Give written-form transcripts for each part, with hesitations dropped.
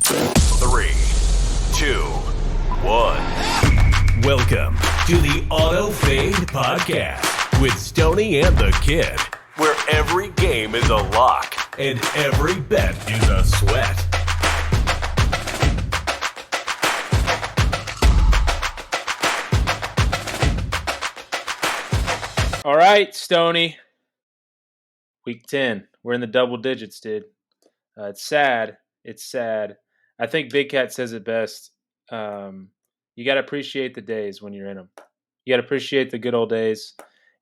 3, 2, 1. Welcome to the Auto Fade Podcast with Stoney and the Kid, where every game is a lock and every bet is a sweat. All right, Stoney. Week 10. We're in the double digits, dude. It's sad. It's sad. I think Big Cat says it best. You got to appreciate the days when you're in them. You got to appreciate the good old days.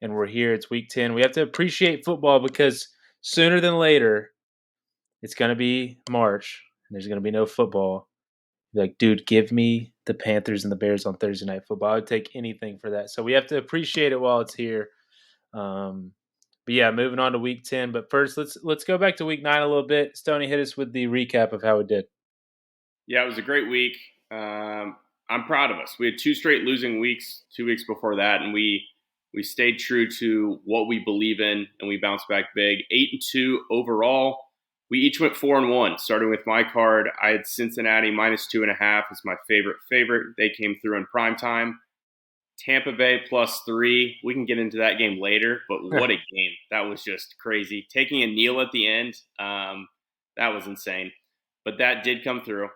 And we're here. It's week 10. We have to appreciate football because sooner than later, it's going to be March and there's going to be no football. Like, dude, give me the Panthers and the Bears on Thursday Night Football. I would take anything for that. So we have to appreciate it while it's here. But yeah, moving on to week 10. But first, let's go back to week 9 a little bit. Stoney, hit us with the recap of how it did. Yeah, it was a great week. I'm proud of us. We had 2 straight losing weeks 2 weeks before that, and we stayed true to what we believe in, and we bounced back big. 8-2 overall. We each went 4-1. Starting with my card, I had Cincinnati -2.5 as my favorite. They came through in prime time. Tampa Bay +3. We can get into that game later, but what a game. That was just crazy. Taking a kneel at the end, that was insane. But that did come through.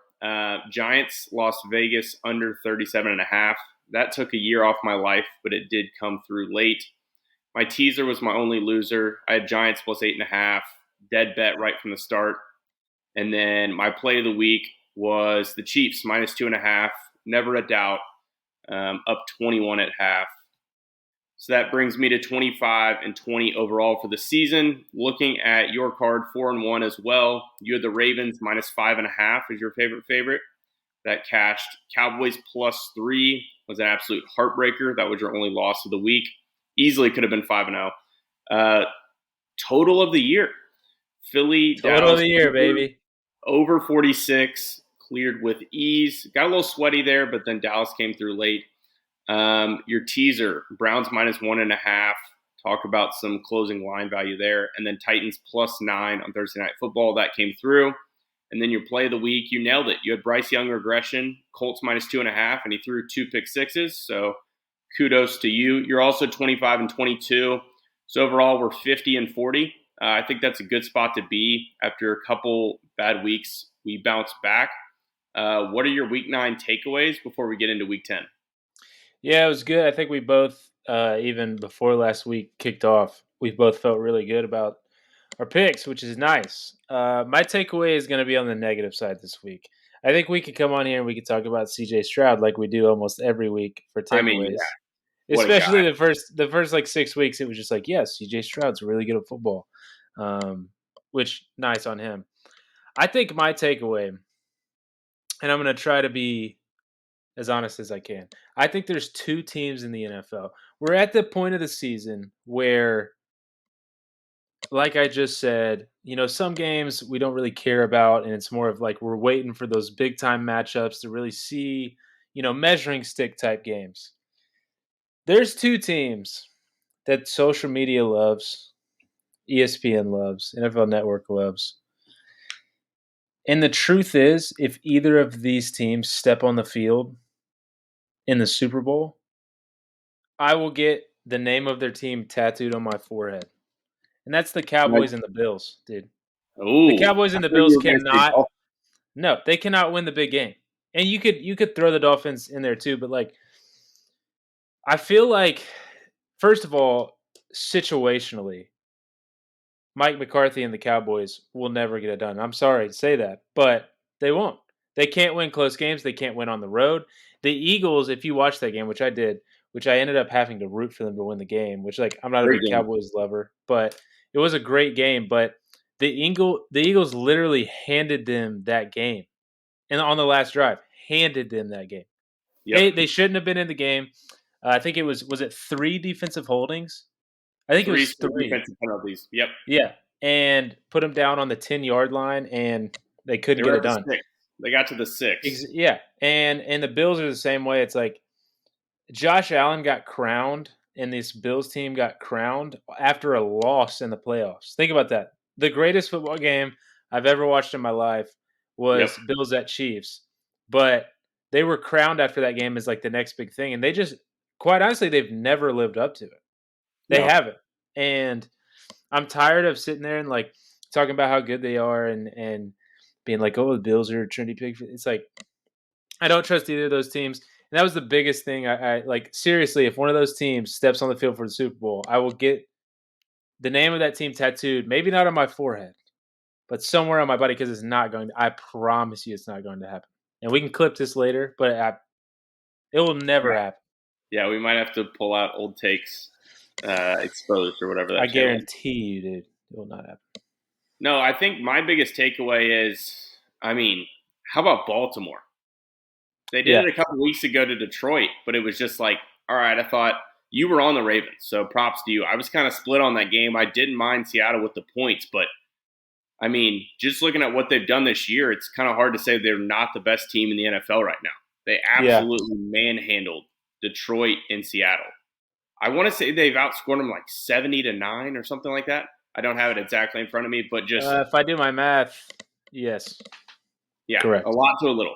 Giants, Las Vegas, under 37.5. That took a year off my life, but it did come through late. My teaser was my only loser. I had Giants +8.5. Dead bet right from the start. And then my play of the week was the Chiefs, -2.5. Never a doubt. Up 21 at half. So that brings me to 25-20 overall for the season. Looking at your card, 4-1 as well. You had the Ravens -5.5 as your favorite. That cashed. Cowboys +3 was an absolute heartbreaker. That was your only loss of the week. Easily could have been 5-0. Total of the year. Philly, Total Dallas, of the year, baby. Over 46. Cleared with ease. Got a little sweaty there, but then Dallas came through late. Your teaser, Browns -1.5. Talk about some closing line value there. And then Titans +9 on Thursday Night Football. That came through. And then your play of the week, you nailed it. You had Bryce Young regression, Colts -2.5, and he threw 2 pick sixes. So kudos to you. You're also 25-22. So overall, we're 50-40. I think that's a good spot to be after a couple bad weeks. We bounced back. What are your week 9 takeaways before we get into week 10? Yeah, it was good. I think we both, even before last week kicked off, we both felt really good about our picks, which is nice. My takeaway is going to be on the negative side this week. I think we could come on here and we could talk about CJ Stroud like we do almost every week for takeaways. I mean, yeah. Especially the first like 6 weeks, it was just like, yes, CJ Stroud's really good at football, which nice on him. I think my takeaway, and I'm going to try to be as honest as I can. I think there's 2 teams in the NFL. We're at the point of the season where, like I just said, some games we don't really care about, and it's more of like we're waiting for those big time matchups to really see, measuring stick type games. There's 2 teams that social media loves, ESPN loves, NFL Network loves. And the truth is, if either of these teams step on the field in the Super Bowl, I will get the name of their team tattooed on my forehead. And that's the Cowboys and the Bills, dude. Ooh, the Cowboys and the Bills cannot. No, they cannot win the big game. And you could throw the Dolphins in there too, but like, I feel like, first of all, situationally, Mike McCarthy and the Cowboys will never get it done. I'm sorry to say that, but they won't. They can't win close games. They can't win on the road. The Eagles, if you watch that game, which I did, which I ended up having to root for them to win the game, which, like, I'm not a big Cowboys lover, but it was a great game. But the Eagles literally handed them that game. And on the last drive, handed them that game. Yep. They shouldn't have been in the game. I think it was it 3 defensive holdings? I think it was 3 defensive penalties. Yep. Yeah, and put them down on the 10-yard line, and they couldn't get it done. They got to the 6. Yeah, and the Bills are the same way. It's like Josh Allen got crowned, and this Bills team got crowned after a loss in the playoffs. Think about that. The greatest football game I've ever watched in my life was Bills at Chiefs. But they were crowned after that game as like the next big thing. And they just, quite honestly, they've never lived up to it. They haven't. And I'm tired of sitting there and like talking about how good they are and being like, oh, the Bills are a trendy pick. It's like, I don't trust either of those teams. And that was the biggest thing. I like, seriously, if one of those teams steps on the field for the Super Bowl, I will get the name of that team tattooed, maybe not on my forehead, but somewhere on my body, because it's not going to, I promise you it's not going to happen. And we can clip this later, but it will never happen. Yeah, we might have to pull out old takes exposed or whatever that I channel guarantee you, dude, it will not happen. No, I think my biggest takeaway is, I mean, how about Baltimore? They did it a couple weeks ago to Detroit, but it was just like, all right, I thought you were on the Ravens, so props to you. I was kind of split on that game. I didn't mind Seattle with the points, but I mean, just looking at what they've done this year, it's kind of hard to say they're not the best team in the NFL right now. They absolutely manhandled Detroit and Seattle. I want to say they've outscored them like 70-9 or something like that. I don't have it exactly in front of me, but just if I do my math, yes. Yeah, correct. A lot to a little.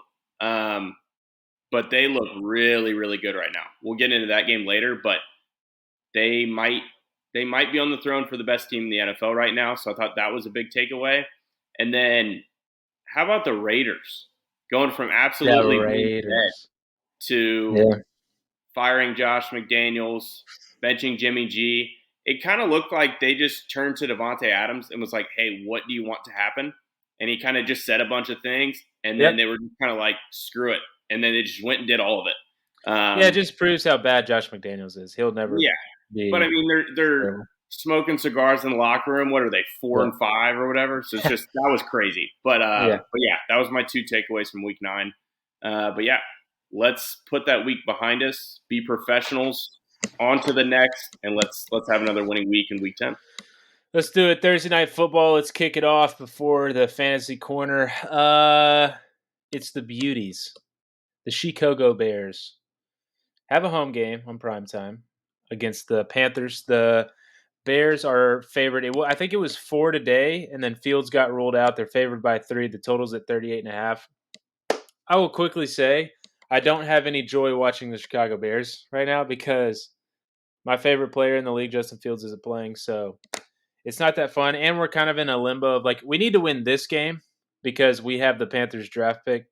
But they look really, really good right now. We'll get into that game later, but they might be on the throne for the best team in the NFL right now. So I thought that was a big takeaway. And then how about the Raiders going from absolutely dead to firing Josh McDaniels, benching Jimmy G? It kind of looked like they just turned to Devontae Adams and was like, hey, what do you want to happen? And he kind of just said a bunch of things, and then they were just kind of like, screw it. And then they just went and did all of it. It just proves how bad Josh McDaniels is. He'll never be. But I mean, they're smoking cigars in the locker room. What are they, 4-5 or whatever? So it's just, that was crazy. But yeah, that was my two takeaways from week 9. But yeah, let's put that week behind us, be professionals, on to the next, and let's have another winning week in week 10. Let's do it. Thursday Night Football. Let's kick it off before the fantasy corner. It's the Beauties. The Chicago Bears have a home game on primetime against the Panthers. The Bears are favored. I think it was 4 today, and then Fields got ruled out. They're favored by 3. The total's at 38.5. I will quickly say I don't have any joy watching the Chicago Bears right now because my favorite player in the league, Justin Fields, isn't playing. So it's not that fun. And we're kind of in a limbo of like, we need to win this game because we have the Panthers draft pick.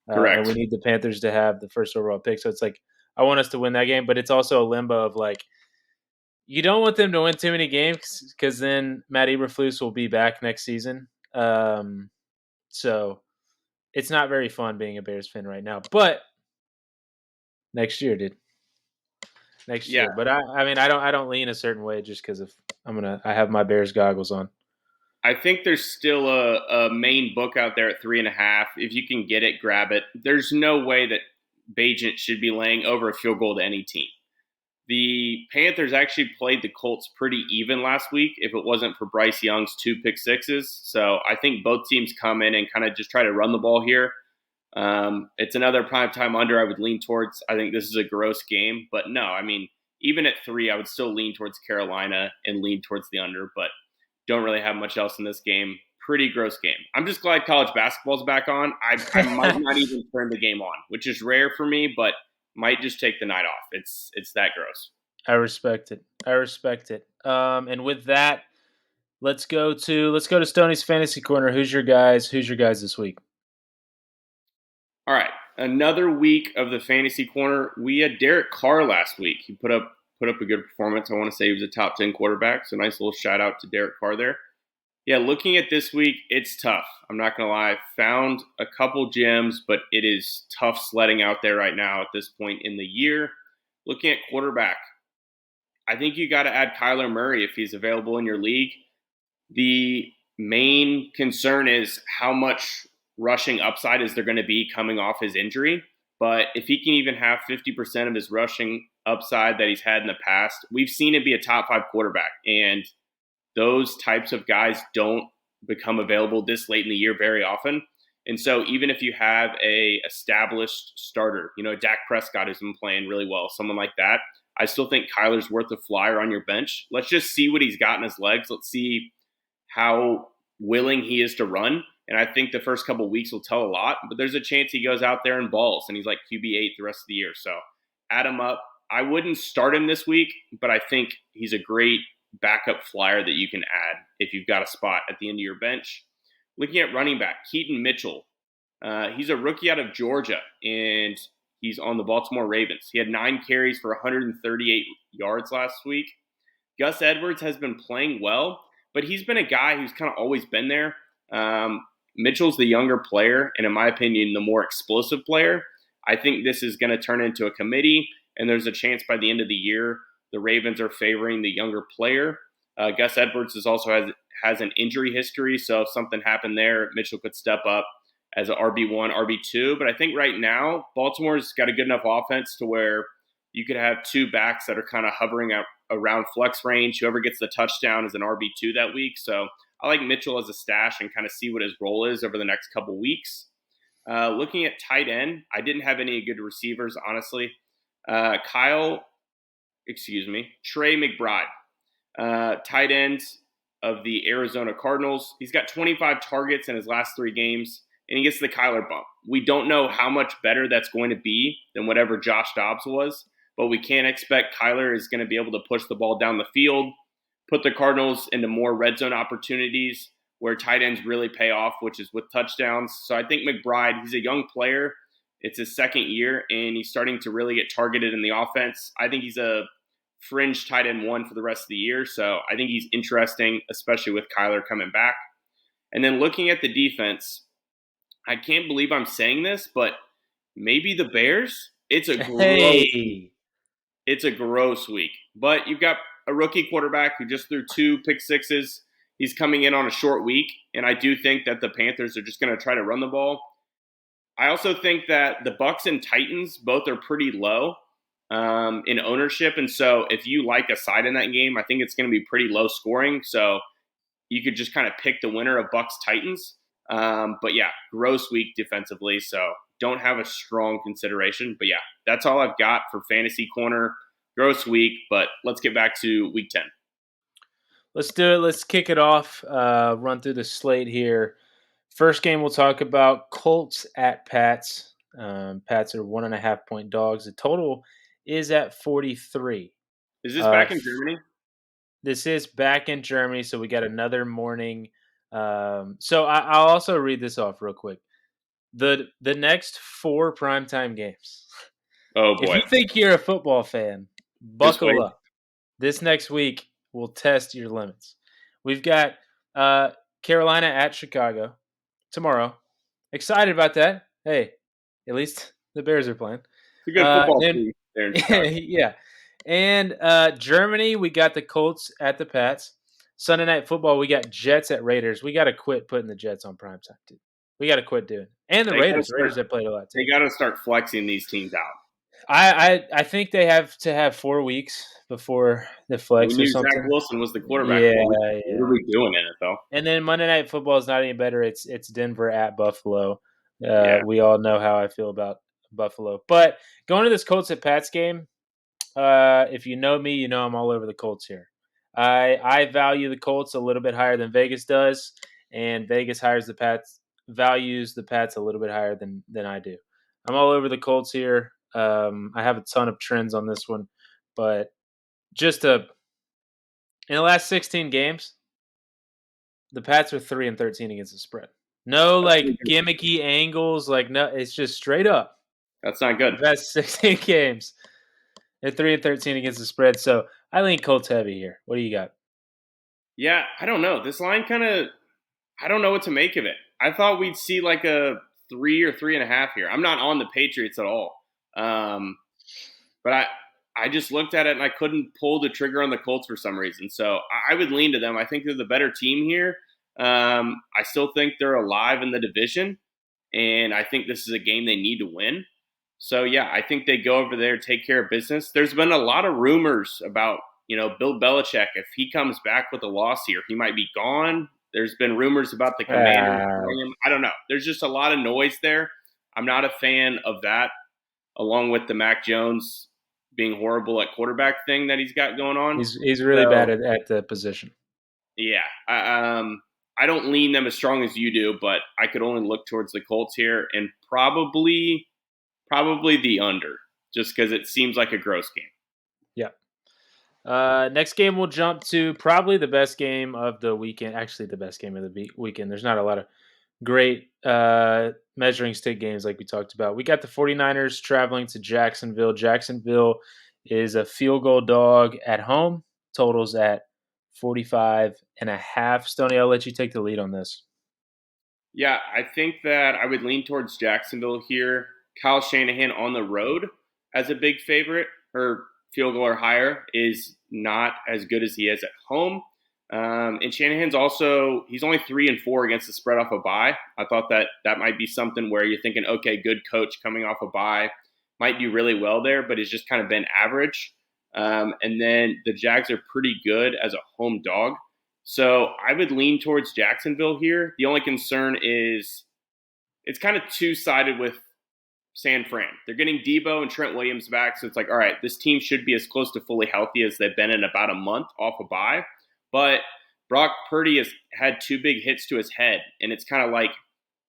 Correct. And we need the Panthers to have the first overall pick. So it's like, I want us to win that game, but it's also a limbo of like, you don't want them to win too many games because then Matt Eberflus will be back next season. So it's not very fun being a Bears fan right now, but next year, dude. Next year. But I mean, I don't lean a certain way just because of I have my Bears goggles on. I think there's still a main book out there at 3.5. If you can get it, grab it. There's no way that Bajent should be laying over a field goal to any team. The Panthers actually played the Colts pretty even last week if it wasn't for Bryce Young's 2 pick sixes. So I think both teams come in and kind of just try to run the ball here. It's another primetime under I would lean towards. I think this is a gross game. But no, I mean, even at 3, I would still lean towards Carolina and lean towards the under. But don't really have much else in this game. Pretty gross game. I'm just glad college basketball's back on. I might not even turn the game on, which is rare for me, but might just take the night off. It's that gross. I respect it. And with that, let's go to Stoney's Fantasy Corner. Who's your guys this week? All right. Another week of the Fantasy Corner. We had Derek Carr last week. He put up a good performance. I want to say he was a top 10 quarterback. So nice little shout out to Derek Carr there. Yeah, looking at this week, it's tough. I'm not going to lie. Found a couple gems, but it is tough sledding out there right now at this point in the year. Looking at quarterback, I think you got to add Kyler Murray if he's available in your league. The main concern is how much rushing upside is there going to be coming off his injury. But if he can even have 50% of his rushing upside that he's had in the past, we've seen it be a top 5 quarterback. And those types of guys don't become available this late in the year very often. And so even if you have a established starter, Dak Prescott has been playing really well, someone like that, I still think Kyler's worth a flyer on your bench. Let's just see what he's got in his legs. Let's see how willing he is to run. And I think the first couple of weeks will tell a lot, but there's a chance he goes out there and balls and he's like QB8 the rest of the year. So add him up. I wouldn't start him this week, but I think he's a great backup flyer that you can add if you've got a spot at the end of your bench. Looking at running back, Keaton Mitchell. He's a rookie out of Georgia, and he's on the Baltimore Ravens. He had 9 carries for 138 yards last week. Gus Edwards has been playing well, but he's been a guy who's kind of always been there. Mitchell's the younger player, and in my opinion, the more explosive player. I think this is going to turn into a committee, and there's a chance by the end of the year the Ravens are favoring the younger player. Gus Edwards has an injury history, so if something happened there, Mitchell could step up as an RB1, RB2. But I think right now, Baltimore's got a good enough offense to where you could have 2 backs that are kind of hovering around flex range. Whoever gets the touchdown is an RB2 that week. So I like Mitchell as a stash and kind of see what his role is over the next couple weeks. Looking at tight end, I didn't have any good receivers, honestly. Trey McBride, tight end of the Arizona Cardinals. He's got 25 targets in his last 3 games, and he gets the Kyler bump. We don't know how much better that's going to be than whatever Josh Dobbs was, but we can't expect Kyler is going to be able to push the ball down the field, put the Cardinals into more red zone opportunities where tight ends really pay off, which is with touchdowns. So I think McBride, he's a young player. It's his second year, and he's starting to really get targeted in the offense. I think he's a fringe tight end 1 for the rest of the year. So I think he's interesting, especially with Kyler coming back. And then looking at the defense, I can't believe I'm saying this, but maybe the Bears. It's a gross week. But you've got a rookie quarterback who just threw 2 pick sixes. He's coming in on a short week, and I do think that the Panthers are just going to try to run the ball. I also think that the Bucs and Titans both are pretty low in ownership, and so if you like a side in that game, I think it's going to be pretty low scoring. So you could just kind of pick the winner of Bucs Titans. But yeah, gross week defensively, so don't have a strong consideration. But yeah, that's all I've got for Fantasy Corner. Gross week, but let's get back to week 10. Let's do it. Let's kick it off. Run through the slate here. First game we'll talk about, Colts at Pats. Pats are 1.5-point dogs. The total is at 43. Is this back in Germany? This is back in Germany, so we got another morning. So I'll also read this off real quick. The next 4 primetime games. Oh, boy. If you think you're a football fan, buckle up. This next week will test your limits. We've got Carolina at Chicago tomorrow. Excited about that. Hey, at least the Bears are playing. It's a good football team there in Chicago. Yeah. And Germany, we got the Colts at the Pats. Sunday Night Football, we got Jets at Raiders. We got to quit putting the Jets on primetime, dude. We got to quit doing it. And the Raiders have played a lot, too. They got to start flexing these teams out. I think they have to have 4 weeks before the flex or something. Zach Wilson was the quarterback. Yeah. What are we doing in NFL? And then Monday Night Football is not any better. It's Denver at Buffalo. We all know how I feel about Buffalo. But going to this Colts at Pats game, if you know me, you know I'm all over the Colts here. I value the Colts a little bit higher than Vegas does, and Vegas values the Pats a little bit higher than I do. I'm all over the Colts here. I have a ton of trends on this one, but in the last 16 games, the Pats are 3-13 against the spread. No, gimmicky angles. No, it's just straight up. That's not good. The past 16 games, they're 3-13 against the spread. So I lean Colts heavy here. What do you got? Yeah, I don't know. This line I don't know what to make of it. I thought we'd see a 3 or 3.5 here. I'm not on the Patriots at all. But I just looked at it and I couldn't pull the trigger on the Colts for some reason. So I would lean to them. I think they're the better team here. I still think they're alive in the division, and I think this is a game they need to win. So, yeah, I think they go over there, take care of business. There's been a lot of rumors about, Bill Belichick. If he comes back with a loss here, he might be gone. There's been rumors about the Commanders. I don't know. There's just a lot of noise there. I'm not a fan of that, along with the Mac Jones being horrible at quarterback thing that he's got going on. He's really bad at the position. Yeah. I don't lean them as strong as you do, but I could only look towards the Colts here, and probably the under, just because it seems like a gross game. Yeah. Next game we'll jump to probably the best game of the weekend. Actually, the best game of the weekend. There's not a lot of great measuring stick games like we talked about. We got the 49ers traveling to Jacksonville. Jacksonville is a field goal dog at home. Totals at 45.5. Stoney, I'll let you take the lead on this. Yeah, I think that I would lean towards Jacksonville here. Kyle Shanahan on the road as a big favorite, or field goal or higher, is not as good as he is at home. And Shanahan's he's only 3-4 against the spread off a bye. I thought that might be something where you're thinking, okay, good coach coming off a bye, might do really well there, but he's just kind of been average. And then the Jags are pretty good as a home dog. So I would lean towards Jacksonville here. The only concern is it's kind of two-sided with San Fran. They're getting Debo and Trent Williams back, so it's like, all right, this team should be as close to fully healthy as they've been in about a month off a bye. But Brock Purdy has had 2 big hits to his head, and it's kind of like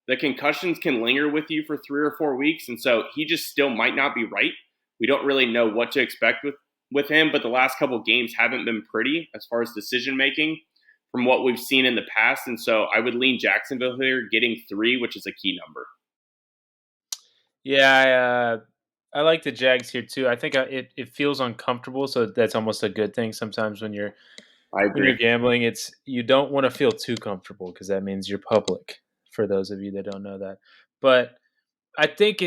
the concussions can linger with you for 3 or 4 weeks, and so he just still might not be right. We don't really know what to expect with him, but the last couple of games haven't been pretty as far as decision-making from what we've seen in the past. And so I would lean Jacksonville here, getting 3, which is a key number. Yeah, I like the Jags here too. I think it feels uncomfortable, so that's almost a good thing sometimes when you're I agree. gambling. It's you don't want to feel too comfortable because that means you're public. For those of you that don't know that, but I think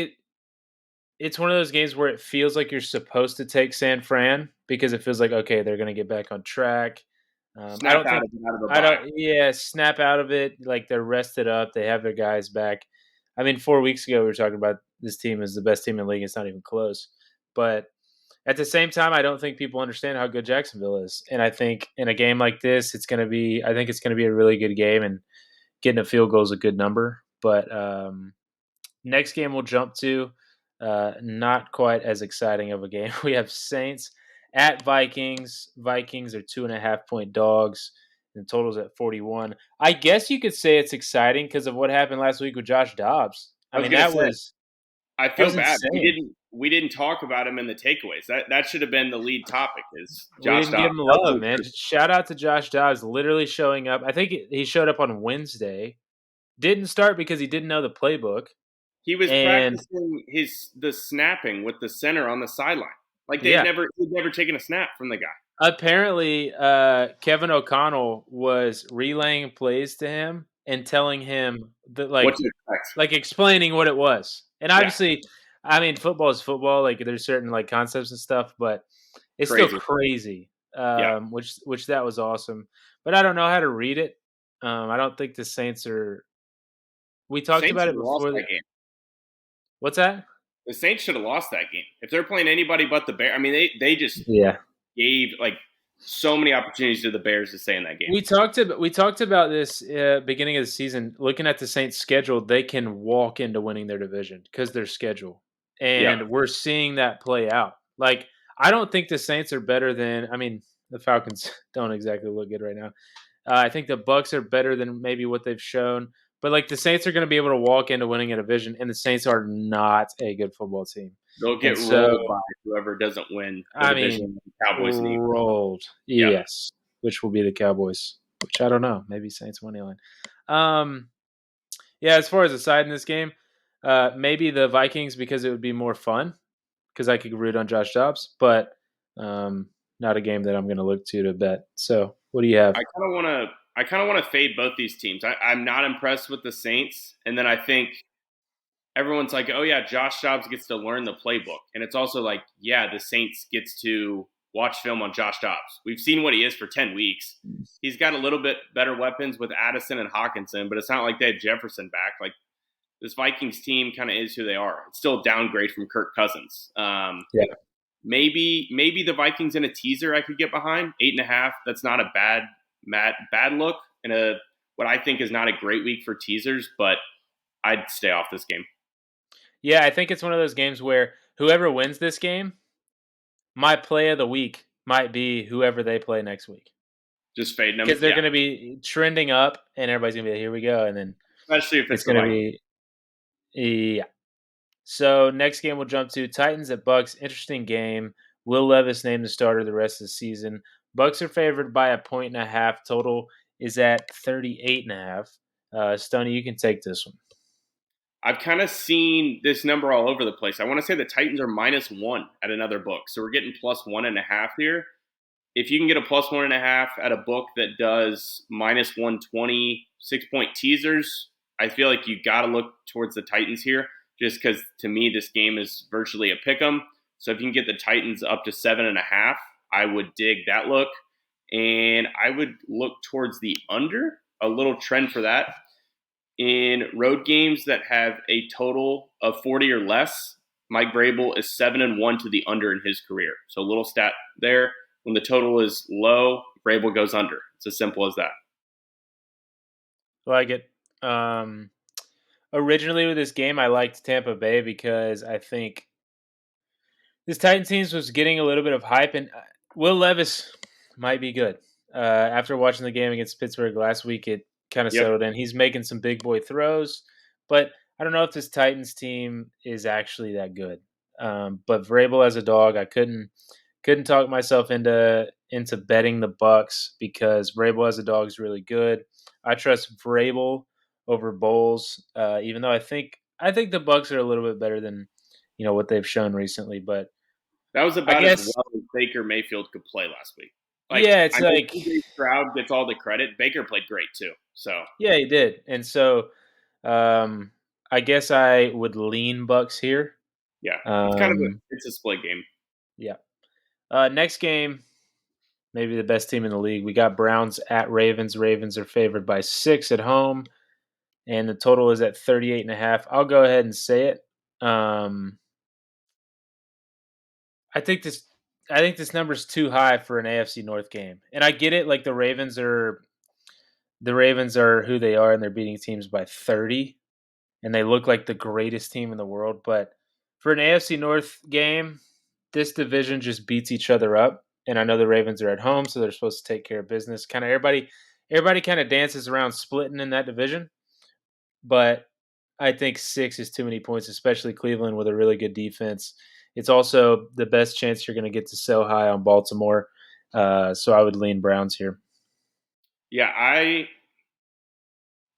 it's one of those games where it feels like you're supposed to take San Fran because it feels like, okay, they're going to get back on track. I don't think Out of a I bye. don't. Yeah, snap out of it. Like they're rested up. They have their guys back. I mean, 4 weeks ago we were talking about this team is the best team in the league. It's not even close. But at the same time, I don't think people understand how good Jacksonville is. And I think in a game like this, it's going to be. I think it's going to be a really good game, and getting a field goal is a good number. But next game we'll jump to. Not quite as exciting of a game. We have Saints at Vikings. Vikings are 2.5-point dogs. And the total's at 41. I guess you could say it's exciting because of what happened last week with Josh Dobbs. I I was mean, gonna say, I that feel was bad. insane. We didn't talk about him in the takeaways. That should have been the lead topic. Is We Josh didn't give Dobbs? him love, man. Shout out to Josh Dobbs literally showing up. I think he showed up on Wednesday. Didn't start because he didn't know the playbook. He was And practicing the snapping with the center on the sideline. Like yeah, he'd never taken a snap from the guy. apparently, Kevin O'Connell was relaying plays to him and telling him that, What to expect? like explaining what it was. And Yeah, obviously, I mean, football is football. Like, there's certain like concepts and stuff, but it's still crazy. crazy. Yeah, Which that was awesome. But I don't know how to read it. I don't think the Saints are. We talked Saints about should it have lost before. that game. What's that? The Saints should have lost that game. If they're playing anybody but the Bears, I mean, they just Yeah. gave like so many opportunities to the Bears to stay in that game. We talked about this beginning of the season. Looking at the Saints' schedule, they can walk into winning their division because their schedule, Yep. and we're seeing that play out. Like, I don't think the Saints are better than. I mean, the Falcons don't exactly look good right now. I think the Bucks are better than maybe what they've shown, but like the Saints are going to be able to walk into winning a division, and the Saints are not a good football team. They'll And get so, rolled by whoever doesn't win the I division, mean, the Cowboys and Eagles. rolled. Yeah. Yes, which will be the Cowboys. Which I don't know. Maybe Saints money line. Yeah. As far as the side in this game, maybe the Vikings because it would be more fun because I could root on Josh Dobbs, but not a game that I'm going to look to bet. So, what do you have? I kind of want to fade both these teams. I'm not impressed with the Saints, and then I think everyone's like, oh yeah, Josh Dobbs gets to learn the playbook, and it's also like, yeah, the Saints gets to watch film on Josh Dobbs. We've seen what he is for 10 weeks. He's got a little bit better weapons with Addison and Hawkinson, but it's not like they have Jefferson back. Like, this Vikings team kind of is who they are. It's still a downgrade from Kirk Cousins. Yeah. Maybe the Vikings in a teaser I could get behind 8.5. That's not a bad look in a what I think is not a great week for teasers, but I'd stay off this game. Yeah, I think it's one of those games where whoever wins this game, my play of the week might be whoever they play next week. Just fading them. because they're Yeah. going to be trending up, and everybody's going to be like, here we go, and then Especially if it's it's the going to Vikings. be yeah. So next game we'll jump to Titans at Bucks. Interesting game. Will Levis named the starter the rest of the season. Bucks are favored by 1.5. Total is at 38.5. Stoney, you can take this one. I've kind of seen this number all over the place. I want to say the Titans are -1 at another book. So we're getting +1.5 here. If you can get a +1.5 at a book that does -120 6-point teasers, I feel like you got to look towards the Titans here, just because to me this game is virtually a pick 'em. So if you can get the Titans up to 7.5, I would dig that look, and I would look towards the under. A little trend for that in road games that have a total of 40 or less. Mike Vrabel is 7-1 to the under in his career. So a little stat there. When the total is low, Vrabel goes under. It's as simple as that. Like it. Originally with this game, I liked Tampa Bay because I think this Titans team was getting a little bit of hype, and Will Levis might be good. After watching the game against Pittsburgh last week, it kind of Yep. settled in. He's making some big boy throws, but I don't know if this Titans team is actually that good. But Vrabel as a dog, I couldn't talk myself into betting the Bucks because Vrabel as a dog is really good. I trust Vrabel over Bowles, even though I think the Bucks are a little bit better than what they've shown recently. But That was I about as guess well as Baker Mayfield could play last week. Like, yeah, it's I know like CJ Stroud gets all the credit. Baker played great too. So, yeah, he did, and so um, I guess I would lean Bucks here. yeah, Um, it's a split game. yeah. Next game, maybe the best team in the league. We got Browns at Ravens. Ravens are favored by 6 at home, and the total is at 38.5. I'll go ahead and say it. Um, I think this I think this number is too high for an AFC North game. And I get it, like the Ravens are who they are and they're beating teams by 30 and they look like the greatest team in the world, but for an AFC North game, this division just beats each other up. And I know the Ravens are at home, so they're supposed to take care of business. Kind of everybody kind of dances around splitting in that division, but I think 6 is too many points, especially Cleveland with a really good defense. It's also the best chance you're going to get to sell high on Baltimore. So I would lean Browns here. Yeah,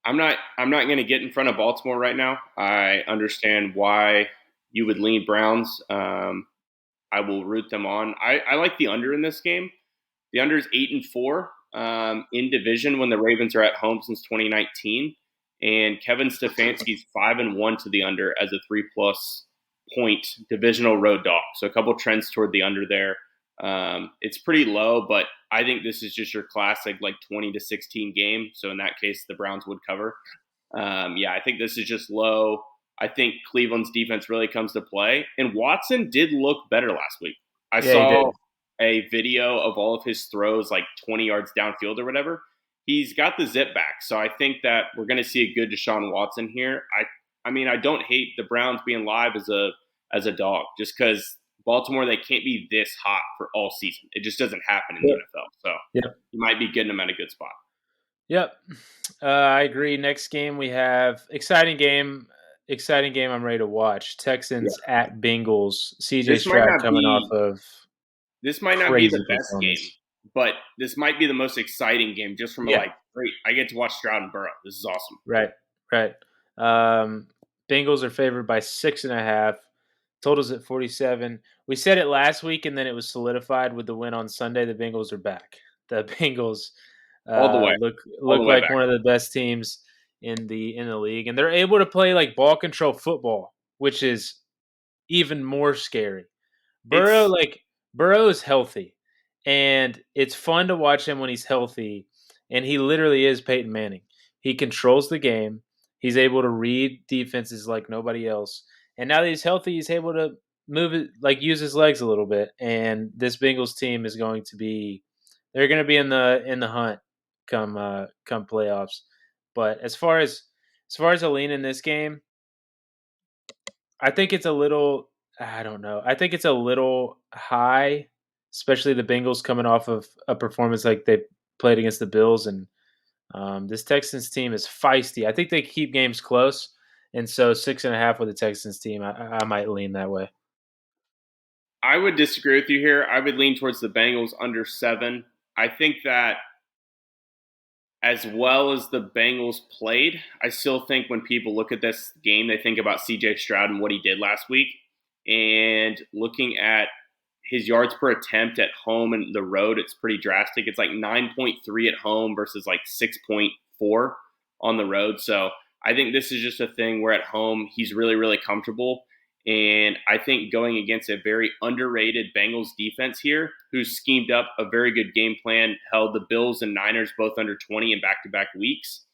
I'm not going to get in front of Baltimore right now. I understand why you would lean Browns. I will root them on. I like the under in this game. The under is 8-4 in division when the Ravens are at home since 2019, and Kevin Stefanski's 5-1 to the under as a 3+ point divisional road dog. So a couple trends toward the under there. It's pretty low, but I think this is just your classic like 20-16 game. So in that case, the Browns would cover. Yeah, I think this is just low. I think Cleveland's defense really comes to play. And Watson did look better last week. I Yeah, he did. saw a video of all of his throws like 20 yards downfield or whatever. He's got the zip back. So I think that we're going to see a good Deshaun Watson here. I mean, I don't hate the Browns being live as a dog just because Baltimore, they can't be this hot for all season. It just doesn't happen in the Yep. NFL. So Yep. you might be getting them at a good spot. Yep. I agree. Next game we have exciting game. Exciting game. I'm ready to watch. Yeah. Texans at Bengals. CJ This might Stroud not coming off be of this might not be the crazy best game, performance. but this might be the most exciting game just from Yeah. great, I get to watch Stroud and Burrow. This is awesome. Right. Right. Um, Bengals are favored by 6.5. Totals at 47. We said it last week, and then it was solidified with the win on Sunday. The Bengals are back. The Bengals All the way. look All the look way like back. one of the best teams in the league, and they're able to play like ball control football, which is even more scary. Burrow, It's like Burrow is healthy, and it's fun to watch him when he's healthy. And he literally is Peyton Manning. He controls the game. He's able to read defenses like nobody else. And now that he's healthy, he's able to move it, like use his legs a little bit. And this Bengals team is going to be, they're going to be in the hunt come playoffs. But as far as a lean in this game, I think it's a little I don't know. I think it's a little high, especially the Bengals coming off of a performance like played against the Bills, and this Texans team is feisty. I think they keep games close, and so 6.5 with the Texans team, I might lean that way. I would disagree with you here. I would lean towards the Bengals under 7. I think that as well as the Bengals played, I still think when people look at this game, they think about CJ Stroud and what he did last week. And looking at his yards per attempt at home and the road, it's pretty drastic. It's like 9.3 at home versus like 6.4 on the road. So I think this is just a thing where at home he's really, really comfortable. And I think going against a very underrated Bengals defense here, who's schemed up a very good game plan, held the Bills and Niners both under 20 in back-to-back weeks.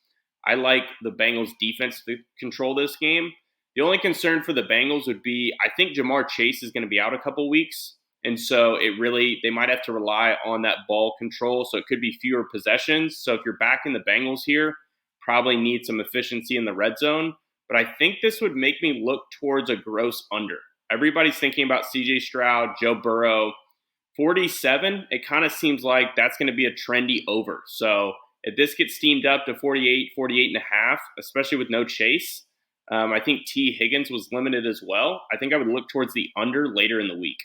I like the Bengals defense to control this game. The only concern for the Bengals would be I think Jamar Chase is going to be out a couple weeks. And so they might have to rely on that ball control. So it could be fewer possessions. So if you're back in the Bengals here, probably need some efficiency in the red zone. But I think this would make me look towards a gross under. Everybody's thinking about CJ Stroud, Joe Burrow. 47, it kind of seems like that's going to be a trendy over. So if this gets steamed up to 48, 48 and a half, especially with no Chase, I think T. Higgins was limited as well. I think I would look towards the under later in the week.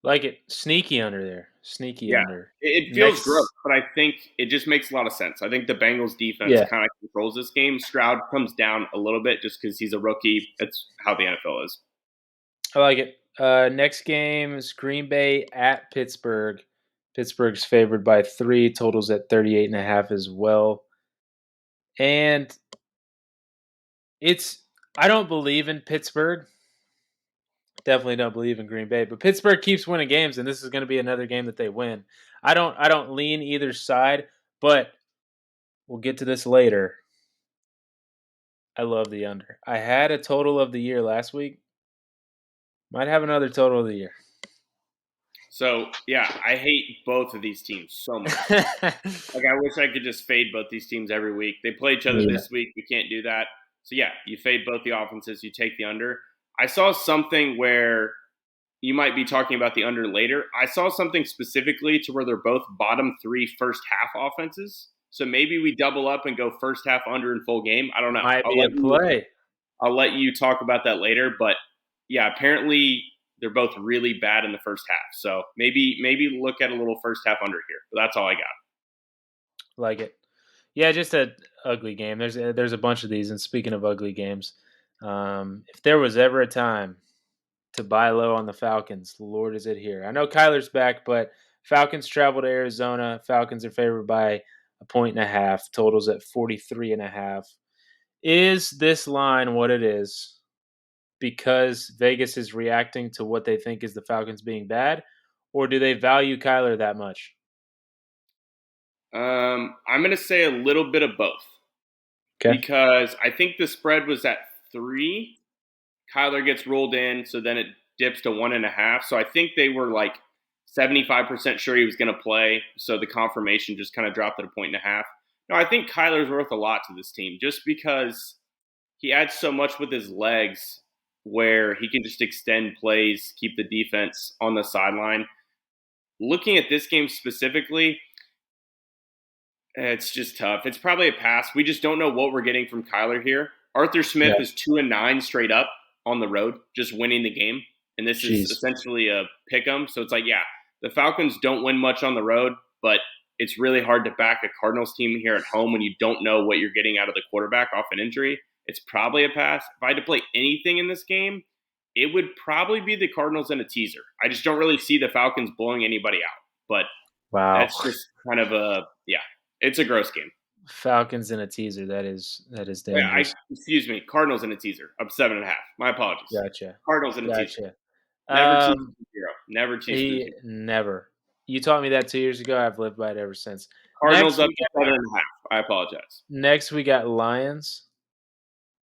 Like it. Sneaky under there. Sneaky Yeah, under. it feels gross, but I think it just makes a lot of sense. I think the Bengals defense kind of controls this game. Stroud comes down a little bit just because he's a rookie. That's how the NFL is. I like it. Next game is Green Bay at Pittsburgh. Pittsburgh's favored by 3, totals at 38.5 as well. And I don't believe in Pittsburgh. Definitely don't believe in Green Bay, but Pittsburgh keeps winning games, and this is going to be another game that they win. I don't lean either side, but we'll get to this later. I love the under. I had a total of the year last week. Might have another total of the year. So, yeah, I hate both of these teams so much. Like, I wish I could just fade both these teams every week. They play each other this week. We can't do that. So, yeah, you fade both the offenses. You take the under. I saw something where you might be talking about the under later. I saw something specifically to where they're both bottom 3 first half offenses. So maybe we double up and go first half under in full game. I don't know. Might be a play. I'll let you talk about that later. But, yeah, apparently – they're both really bad in the first half. So maybe look at a little first half under here. But that's all I got. Like it. Yeah, just an ugly game. There's a bunch of these. And speaking of ugly games, if there was ever a time to buy low on the Falcons, Lord, is it here. I know Kyler's back, but Falcons travel to Arizona. Falcons are favored by 1.5. Totals at 43.5. Is this line what it is because Vegas is reacting to what they think is the Falcons being bad, or do they value Kyler that much? I'm going to say a little bit of both. Okay. Because I think the spread was at 3. Kyler gets rolled in, so then it dips to 1.5. So I think they were like 75% sure he was going to play. So the confirmation just kind of dropped at 1.5. No, I think Kyler's worth a lot to this team just because he adds so much with his legs where he can just extend plays, keep the defense on the sideline. Looking at this game specifically, it's just tough. It's probably a pass. We just don't know what we're getting from Kyler here. Arthur Smith is 2-9 straight up on the road, just winning the game. And this is essentially a pick 'em. So it's like, yeah, the Falcons don't win much on the road, but it's really hard to back a Cardinals team here at home when you don't know what you're getting out of the quarterback off an injury. It's probably a pass. If I had to play anything in this game, it would probably be the Cardinals in a teaser. I just don't really see the Falcons blowing anybody out. But that's just kind of it's a gross game. Falcons in a teaser. That is dangerous. Excuse me. Cardinals in a teaser. Up 7.5. My apologies. Gotcha. Cardinals in a teaser. Never tease 0. Never tease 0. Never. You taught me that 2 years ago. I've lived by it ever since. Cardinals up to 7.5. I apologize. Next, we got Lions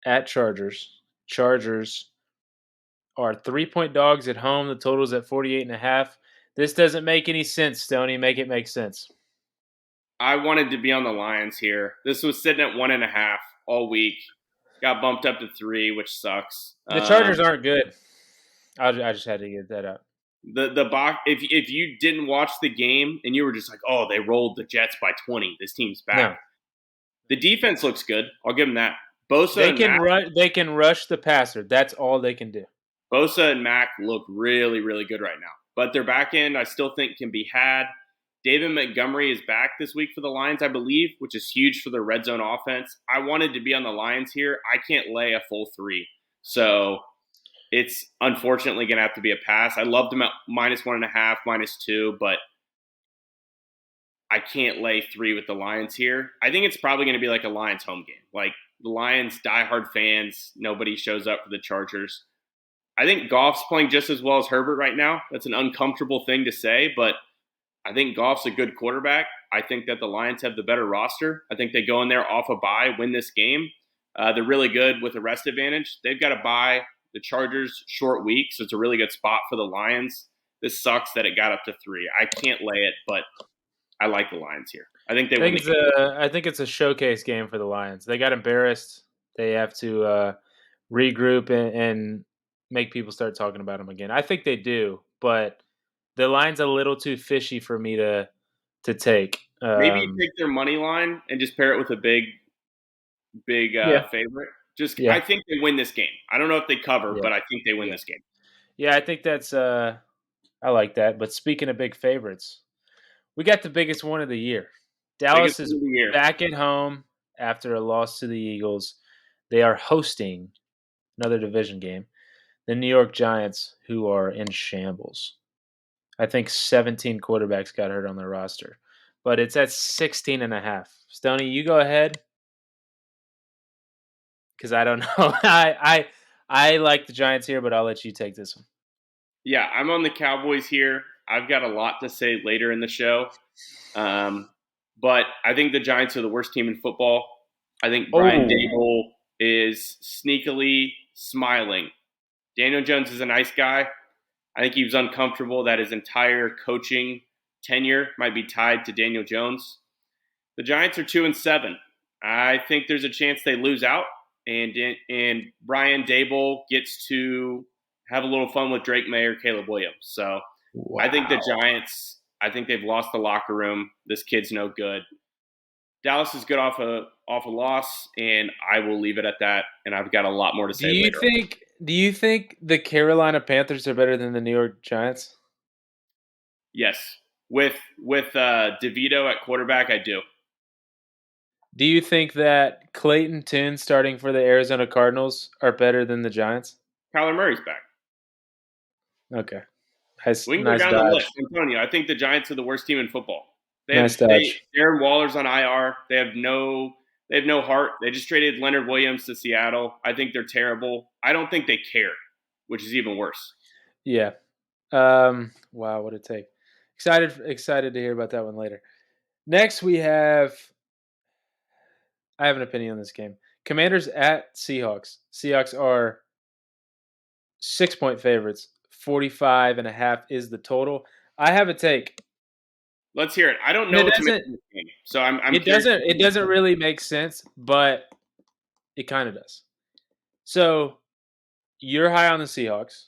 at Chargers. Chargers are 3-point dogs at home. The total's at 48.5. This doesn't make any sense, Stoney. Make it make sense. I wanted to be on the Lions here. This was sitting at 1.5 all week. Got bumped up to 3, which sucks. The Chargers aren't good. I just had to get that out. The box. If you didn't watch the game and you were just like, oh, they rolled the Jets by 20, this team's back. No. The defense looks good. I'll give them that. Bosa They and can Mack. they can rush the passer. That's all they can do. Bosa and Mack look really, really good right now. But their back end, I still think, can be had. David Montgomery is back this week for the Lions, I believe, which is huge for their red zone offense. I wanted to be on the Lions here. I can't lay a full 3. So it's unfortunately going to have to be a pass. I love them at -1.5, -2, but I can't lay 3 with the Lions here. I think it's probably going to be like a Lions home game. Like the Lions, diehard fans, nobody shows up for the Chargers. I think Goff's playing just as well as Herbert right now. That's an uncomfortable thing to say, but I think Goff's a good quarterback. I think that the Lions have the better roster. I think they go in there off a bye, win this game. They're really good with a rest advantage. They've got to bye the Chargers short week, so it's a really good spot for the Lions. This sucks that it got up to 3. I can't lay it, but I like the Lions here. I think they win the game. I think it's a showcase game for the Lions. They got embarrassed. They have to regroup and make people start talking about them again. I think they do, but the line's a little too fishy for me to take. Maybe take their money line and just pair it with a big Yeah, favorite. Just yeah, I think they win this game. I don't know if they cover, yeah, but I think they win yeah, this game. yeah. I think that's I like that. But speaking of big favorites, we got the biggest one of the year. Biggest Dallas is win of the year. back at home after a loss to the Eagles. They are hosting another division game, the New York Giants, who are in shambles. I think 17 quarterbacks got hurt on their roster, but it's at 16.5. Stoney, you go ahead because I don't know. I like the Giants here, but I'll let you take this one. Yeah, I'm on the Cowboys here. I've got a lot to say later in the show. But I think the Giants are the worst team in football. I think Brian Oh, Dable is sneakily smiling. Daniel Jones is a nice guy. I think he was uncomfortable that his entire coaching tenure might be tied to Daniel Jones. The Giants are 2-7. I think there's a chance they lose out, and Brian Dable gets to have a little fun with Drake Mayer, Caleb Williams. So wow. I think the Giants. I think they've lost the locker room. This kid's no good. Dallas is good off a loss, and I will leave it at that. And I've got a lot more to say later. Do you think the Carolina Panthers are better than the New York Giants? Yes, with DeVito at quarterback, I do. Do you think that Clayton Tune starting for the Arizona Cardinals are better than the Giants? Kyler Murray's back. Okay. Nice, We can go nice down the dodge. list. I'm telling you, I think the Giants are the worst team in football. Nice dodge. Darren Waller's on IR. They have no heart. They just traded Leonard Williams to Seattle. I think they're terrible. I don't think they care, which is even worse. Yeah. Wow, what a take. Excited to hear about that one later. Next we have I have an opinion on this game. Commanders at Seahawks. Seahawks are 6-point favorites. 45.5 is the total. I have a take. Let's hear it. I don't know what's making this game, so I'm curious. It doesn't really make sense, but it kind of does. So you're high on the Seahawks.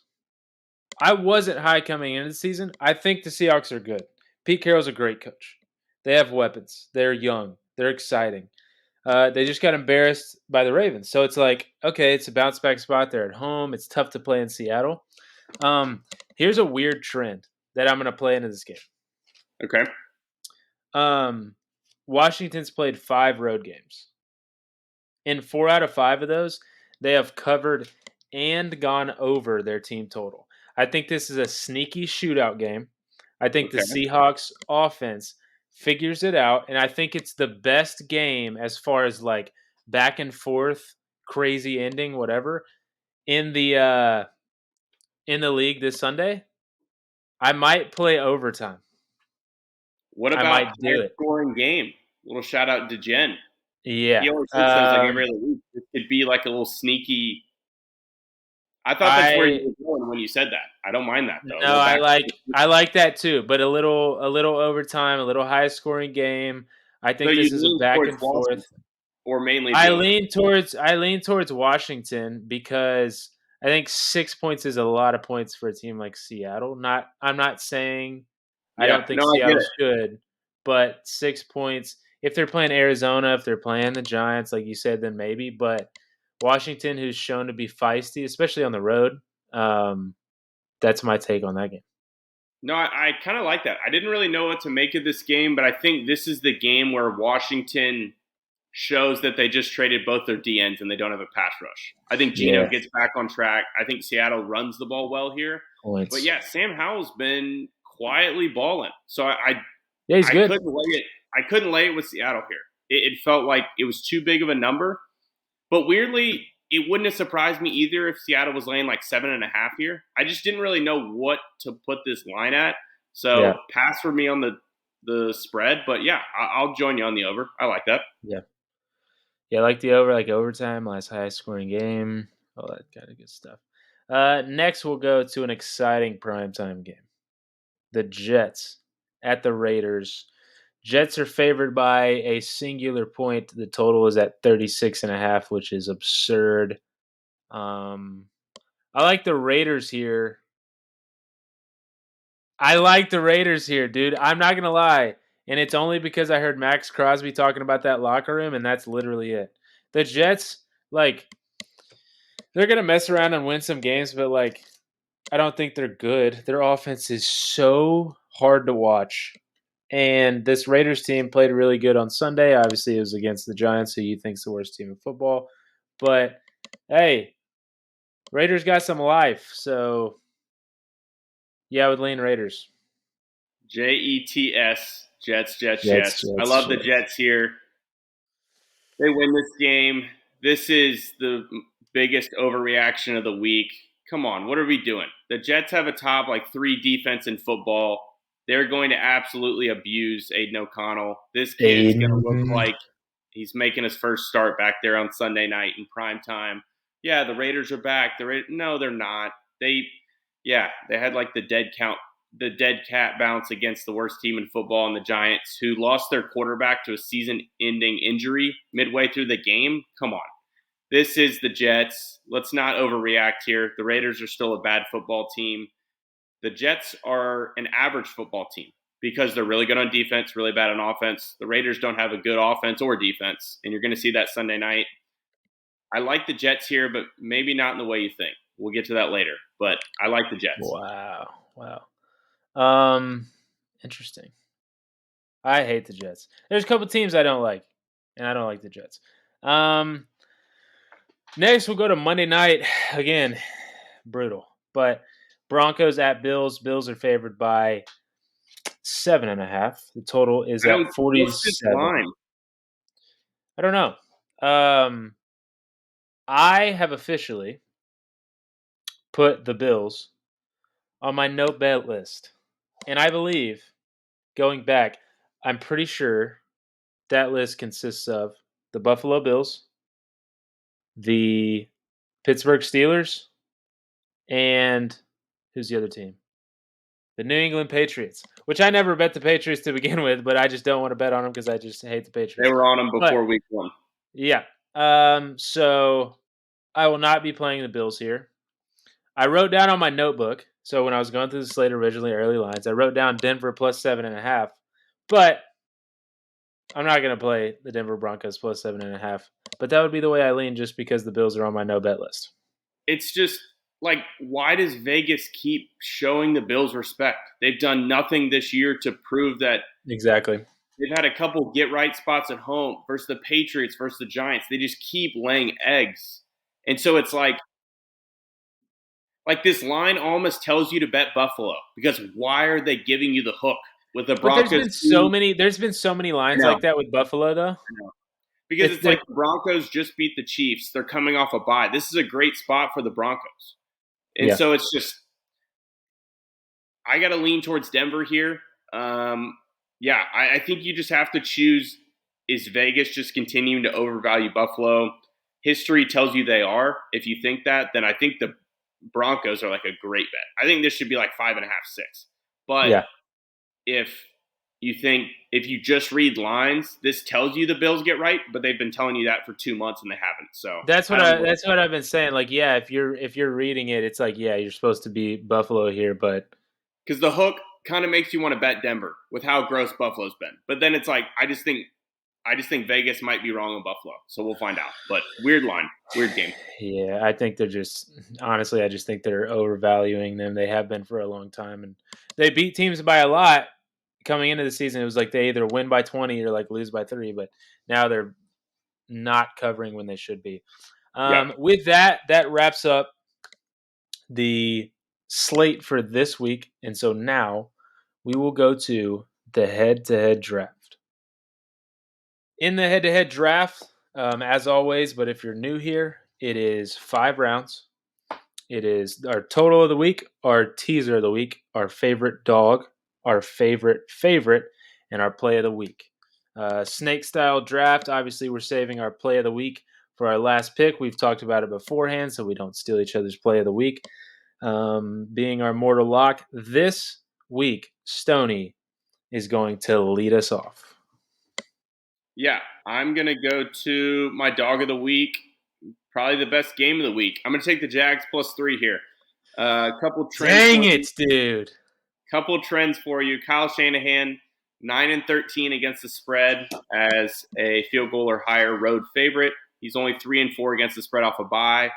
I wasn't high coming into the season. I think the Seahawks are good. Pete Carroll's a great coach. They have weapons. They're young. They're exciting. They just got embarrassed by the Ravens. So it's like, okay, it's a bounce back spot. They're at home. It's tough to play in Seattle. Here's a weird trend that I'm going to play into this game. Okay. Washington's played 5 road games. In 4 out of 5 of those, they have covered and gone over their team total. I think this is a sneaky shootout game. I think the Seahawks offense figures it out, and I think it's the best game as far as like back and forth, crazy ending, whatever, in the league this Sunday. I might play overtime. What about high scoring game? Little shout out to Jen. Yeah. He always says like every other week. It could be like a little sneaky. I thought that's where you were going when you said that. I don't mind that though. No, I like that too, but a little overtime, a little high scoring game. I think this is a back and forth. Or mainly I lean towards Washington because I think 6 points is a lot of points for a team like Seattle. I'm not saying I Yeah, don't think no, I get Seattle it. should, but 6 points, if they're playing Arizona, if they're playing the Giants, like you said, then maybe. But Washington, who's shown to be feisty, especially on the road, that's my take on that game. No, I kind of like that. I didn't really know what to make of this game, but I think this is the game where Washington shows that they just traded both their DNs and they don't have a pass rush. I think Geno Yeah, gets back on track. I think Seattle runs the ball well here. But points. yeah, Sam Howell's been quietly balling. So Yeah, he's I good. couldn't lay it. I couldn't lay it with Seattle here. It felt like it was too big of a number. But weirdly, it wouldn't have surprised me either if Seattle was laying like 7.5 here. I just didn't really know what to put this line at. Yeah, So pass for me on the spread. But yeah, I'll join you on the over. I like that. yeah. Yeah, I like the over, like overtime, last highest scoring game, all that kind of good stuff. Next, we'll go to an exciting primetime game. The Jets at the Raiders. Jets are favored by a singular point. The total is at 36.5, which is absurd. I like the Raiders here. Dude. I'm not going to lie. And it's only because I heard Max Crosby talking about that locker room, and that's literally it. The Jets, like, they're going to mess around and win some games, but, like, I don't think they're good. Their offense is so hard to watch. And this Raiders team played really good on Sunday. Obviously, it was against the Giants, who you think's the worst team in football. But hey, Raiders got some life. So yeah, I would lean Raiders. Jets, Jets, Jets, Jets, Jets. I Jets, love the Jets. Jets here. They win this game. This is the biggest overreaction of the week. Come on, what are we doing? The Jets have a top like 3 defense in football. They're going to absolutely abuse Aiden O'Connell. This kid is going to look Aiden. like he's making his first start back there on Sunday night in prime time. Yeah, the Raiders are back. No, they're not. They had like the dead cat bounce against the worst team in football and the Giants, who lost their quarterback to a season-ending injury midway through the game. Come on. This is the Jets. Let's not overreact here. The Raiders are still a bad football team. The Jets are an average football team because they're really good on defense, really bad on offense. The Raiders don't have a good offense or defense, and you're going to see that Sunday night. I like the Jets here, but maybe not in the way you think. We'll get to that later, but I like the Jets. Wow. Um, interesting. I hate the Jets. There's a couple teams I don't like, and I don't like the Jets. Um, Next we'll go to Monday night again. Brutal, but Broncos at Bills. Bills are favored by 7.5. The total is at What's this 47. line? I don't know. I have officially put the Bills on my no bet list. And I believe, going back, I'm pretty sure that list consists of the Buffalo Bills, the Pittsburgh Steelers, and who's the other team? The New England Patriots, which I never bet the Patriots to begin with, but I just don't want to bet on them because I just hate the They Patriots. were on them But before week 1. yeah, so I will not be playing the Bills here. I wrote down on my notebook. So when I was going through the slate originally, early lines, I wrote down Denver plus 7.5. But I'm not going to play the Denver Broncos plus 7.5. But that would be the way I lean, just because the Bills are on my no bet list. It's just like, why does Vegas keep showing the Bills respect? They've done nothing this year to prove that. Exactly. They've had a couple get right spots at home versus the Patriots versus the Giants. They just keep laying eggs. And so it's like this line almost tells you to bet Buffalo, because why are they giving you the hook with the But Broncos? there's been so many lines No, like that with Buffalo, though. no. Because it's like the Broncos just beat the Chiefs. They're coming off a bye. This is a great spot for the Broncos. And Yeah. so it's just, I got to lean towards Denver here. I think you just have to choose, is Vegas just continuing to overvalue Buffalo? History tells you they are. If you think that, then I think the Broncos are like a great bet. I think this should be like 5.5, 6. But Yeah. if you think if you just read lines, this tells you the Bills get right, but they've been telling you that for 2 months and they haven't. So That's I what don't know. that's what I've been saying. Like, yeah, if you're reading it, it's like, yeah, you're supposed to be Buffalo here, but Because the hook kind of makes you want to bet Denver with how gross Buffalo's been. But then it's like I just think Vegas might be wrong on Buffalo. So we'll find out. But weird line, weird game. yeah, I think they're just honestly, I just think they're overvaluing them. They have been for a long time, and they beat teams by a lot coming into the season. It was like they either win by 20 or like lose by 3, but now they're not covering when they should be. Yep. With that, that wraps up the slate for this week, and so now we will go to the head-to-head draft. In the head-to-head draft, as always, but if you're new here, it is 5 rounds. It is our total of the week, our teaser of the week, our favorite dog, our favorite, and our play of the week. Snake style draft. Obviously, we're saving our play of the week for our last pick. We've talked about it beforehand, so we don't steal each other's play of the week. Being our mortal lock this week, Stoney is going to lead us off. Yeah, I'm going to go to my dog of the week, probably the best game of the week. I'm going to take the Jags +3 here. A couple trends. Dang it, dude. Couple trends for you. Kyle Shanahan, 9-13 against the spread as a field goal or higher road favorite. He's only 3-4 against the spread off a bye.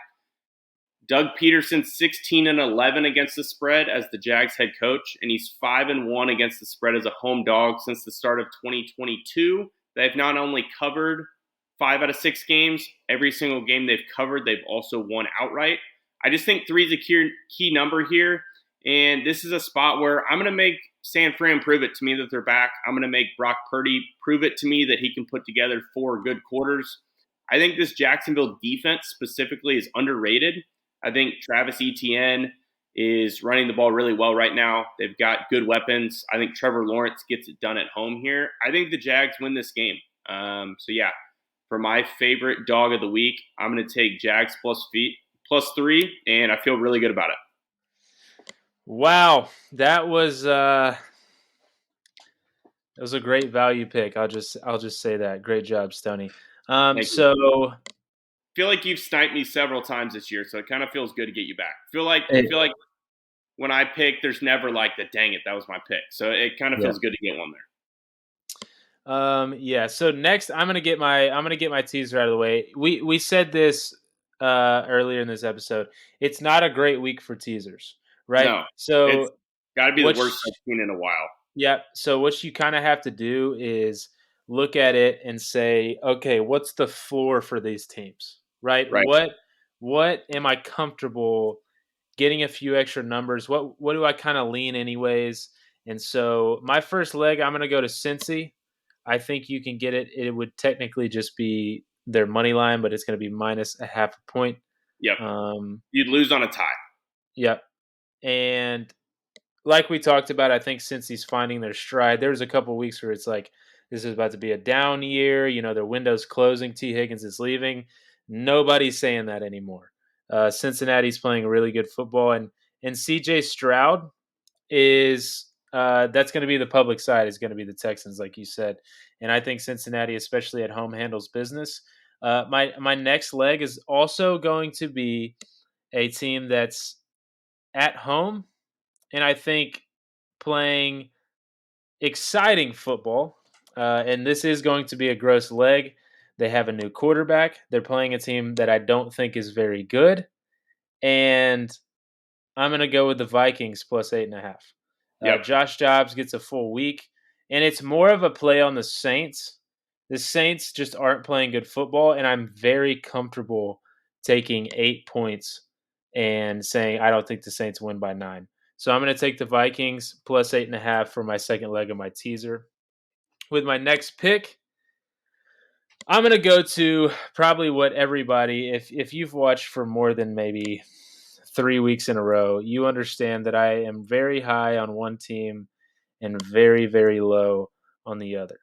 Doug Peterson, 16-11 against the spread as the Jags head coach, and he's 5-1 against the spread as a home dog since the start of 2022. They've not only covered 5 out of 6 games, every single game they've covered, they've also won outright. I just think 3 is a key number here, and this is a spot where I'm going to make San Fran prove it to me that they're back. I'm going to make Brock Purdy prove it to me that he can put together 4 good quarters. I think this Jacksonville defense specifically is underrated. I think Travis Etienne is running the ball really well right now. They've got good weapons. I think Trevor Lawrence gets it done at home here. I think the Jags win this game. Yeah, for my favorite dog of the week, I'm going to take Jags +3, and I feel really good about it. Wow, that was a great value pick. I'll just say that. Great job, Stoney. So I feel like you've sniped me several times this year, so it kind of feels good to get you back. I feel like when I pick, there's never like the dang it, that was my pick. So it kind of feels good to get one there. Yeah. So next, I'm gonna get my teaser out of the way. We said this earlier in this episode. It's not a great week for teasers, right? No, so it's got to be the worst I've seen in a while. Yeah. So what you kind of have to do is look at it and say, okay, what's the floor for these teams, right? Right. What am I comfortable getting a few extra numbers? What do I kind of lean anyways? And so my first leg, I'm going to go to Cincy. I think you can get it. It would technically just be their money line, but it's going to be minus a half a point. Yep. You'd lose on a tie. Yep. And like we talked about, I think since he's finding their stride, there was a couple weeks where it's like, this is about to be a down year. You know, their window's closing. T. Higgins is leaving. Nobody's saying that anymore. Cincinnati's playing really good football, and C.J. Stroud is that's going to be the public side. Is going to be the Texans, like you said, and I think Cincinnati, especially at home, handles business. My next leg is also going to be a team that's at home, and I think playing exciting football. And this is going to be a gross leg. They have a new quarterback. They're playing a team that I don't think is very good. And I'm going to go with the Vikings +8.5. Yep. Josh Jacobs gets a full week. And it's more of a play on the Saints. The Saints just aren't playing good football. And I'm very comfortable taking 8 points and saying I don't think the Saints win by 9. So I'm going to take the Vikings +8.5 for my second leg of my teaser. With my next pick, I'm going to go to probably what everybody, if you've watched for more than maybe 3 weeks in a row, you understand that I am very high on one team and very, very low on the other.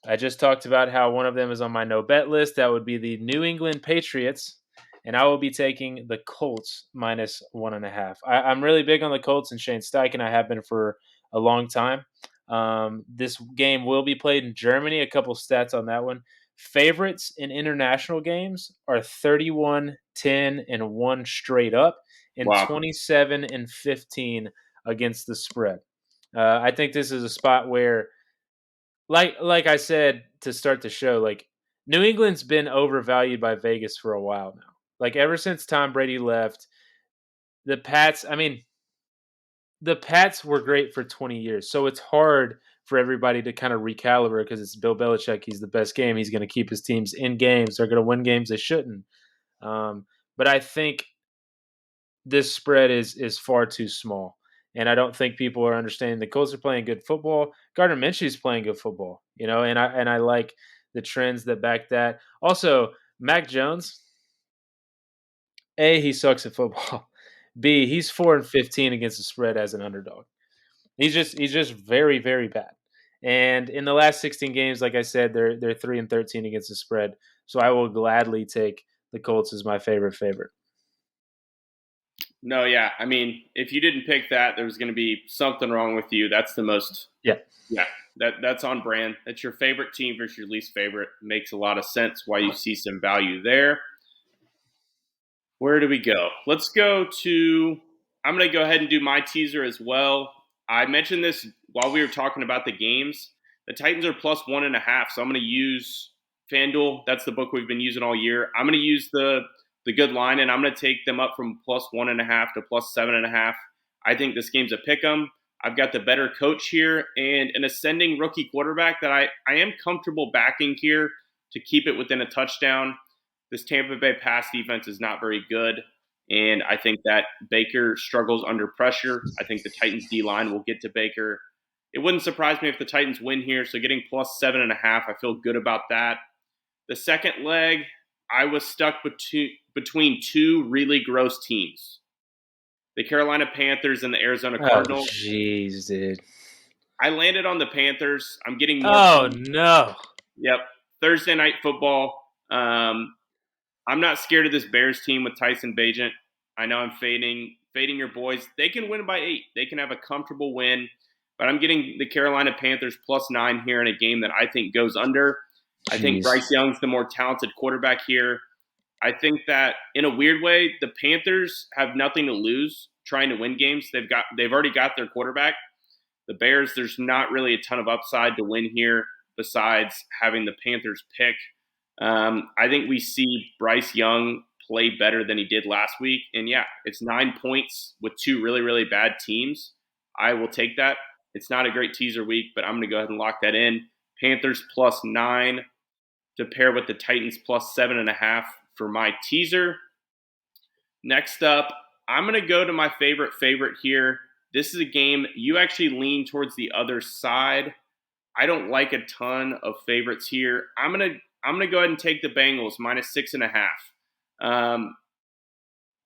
I just talked about how one of them is on my no bet list. That would be the New England Patriots. And I will be taking the Colts -1.5. I'm really big on the Colts and Shane Steichen. I have been for a long time. This game will be played in Germany. A couple stats on that one. Favorites in international games are 31, 10, and 1 straight up, and Wow. 27 and 15 against the spread. I think this is a spot where, like I said to start the show, like New England's been overvalued by Vegas for a while now. Like ever since Tom Brady left, the Pats. I mean, the Pats were great for 20 years, so it's hard for everybody to kind of recalibrate because it's Bill Belichick. He's the best game. He's going to keep his teams in games. They're going to win games they shouldn't. But I think this spread is far too small, and I don't think people are understanding the Colts are playing good football. Gardner Minshew's playing good football, and I like the trends that back that. Also, Mac Jones, A, he sucks at football. B, he's 4-15 against the spread as an underdog. He's just very, very bad. And in the last 16 games, like I said, they're 3-13 against the spread. So I will gladly take the Colts as my favorite. No, yeah. I mean, if you didn't pick that, there was going to be something wrong with you. That's the most. Yeah. Yeah. That's on brand. That's your favorite team versus your least favorite. Makes a lot of sense why you see some value there. Where do we go? Let's go to. I'm going to go ahead and do my teaser as well. I mentioned this while we were talking about the games. The Titans are plus 1.5, so I'm going to use FanDuel. That's the book we've been using all year. I'm going to use the good line, and I'm going to take them up from plus 1.5 to plus 7.5. I think this game's a pick 'em. I've got the better coach here and an ascending rookie quarterback that I am comfortable backing here to keep it within a touchdown. This Tampa Bay pass defense is not very good, and I think that Baker struggles under pressure. I think the Titans D-line will get to Baker. It wouldn't surprise me if the Titans win here, so getting plus 7.5, I feel good about that. The second leg, I was stuck between two really gross teams. The Carolina Panthers and the Arizona Cardinals. Oh, jeez, dude. I landed on the Panthers. I'm getting more. Oh, no. Yep. Thursday night football. I'm not scared of this Bears team with Tyson Bagent. I know I'm fading your boys. They can win by 8. They can have a comfortable win. But I'm getting the Carolina Panthers plus 9 here in a game that I think goes under. I think Bryce Young's the more talented quarterback here. I think that in a weird way, the Panthers have nothing to lose trying to win games. They've already got their quarterback. The Bears, there's not really a ton of upside to win here besides having the Panthers pick. I think we see Bryce Young play better than he did last week. And yeah, it's 9 points with two really, really bad teams. I will take that. It's not a great teaser week, but I'm going to go ahead and lock that in. Panthers plus 9 to pair with the Titans plus 7.5 for my teaser. Next up, I'm going to go to my favorite here. This is a game you actually lean towards the other side. I don't like a ton of favorites here. I'm going to go ahead and take the Bengals minus 6.5.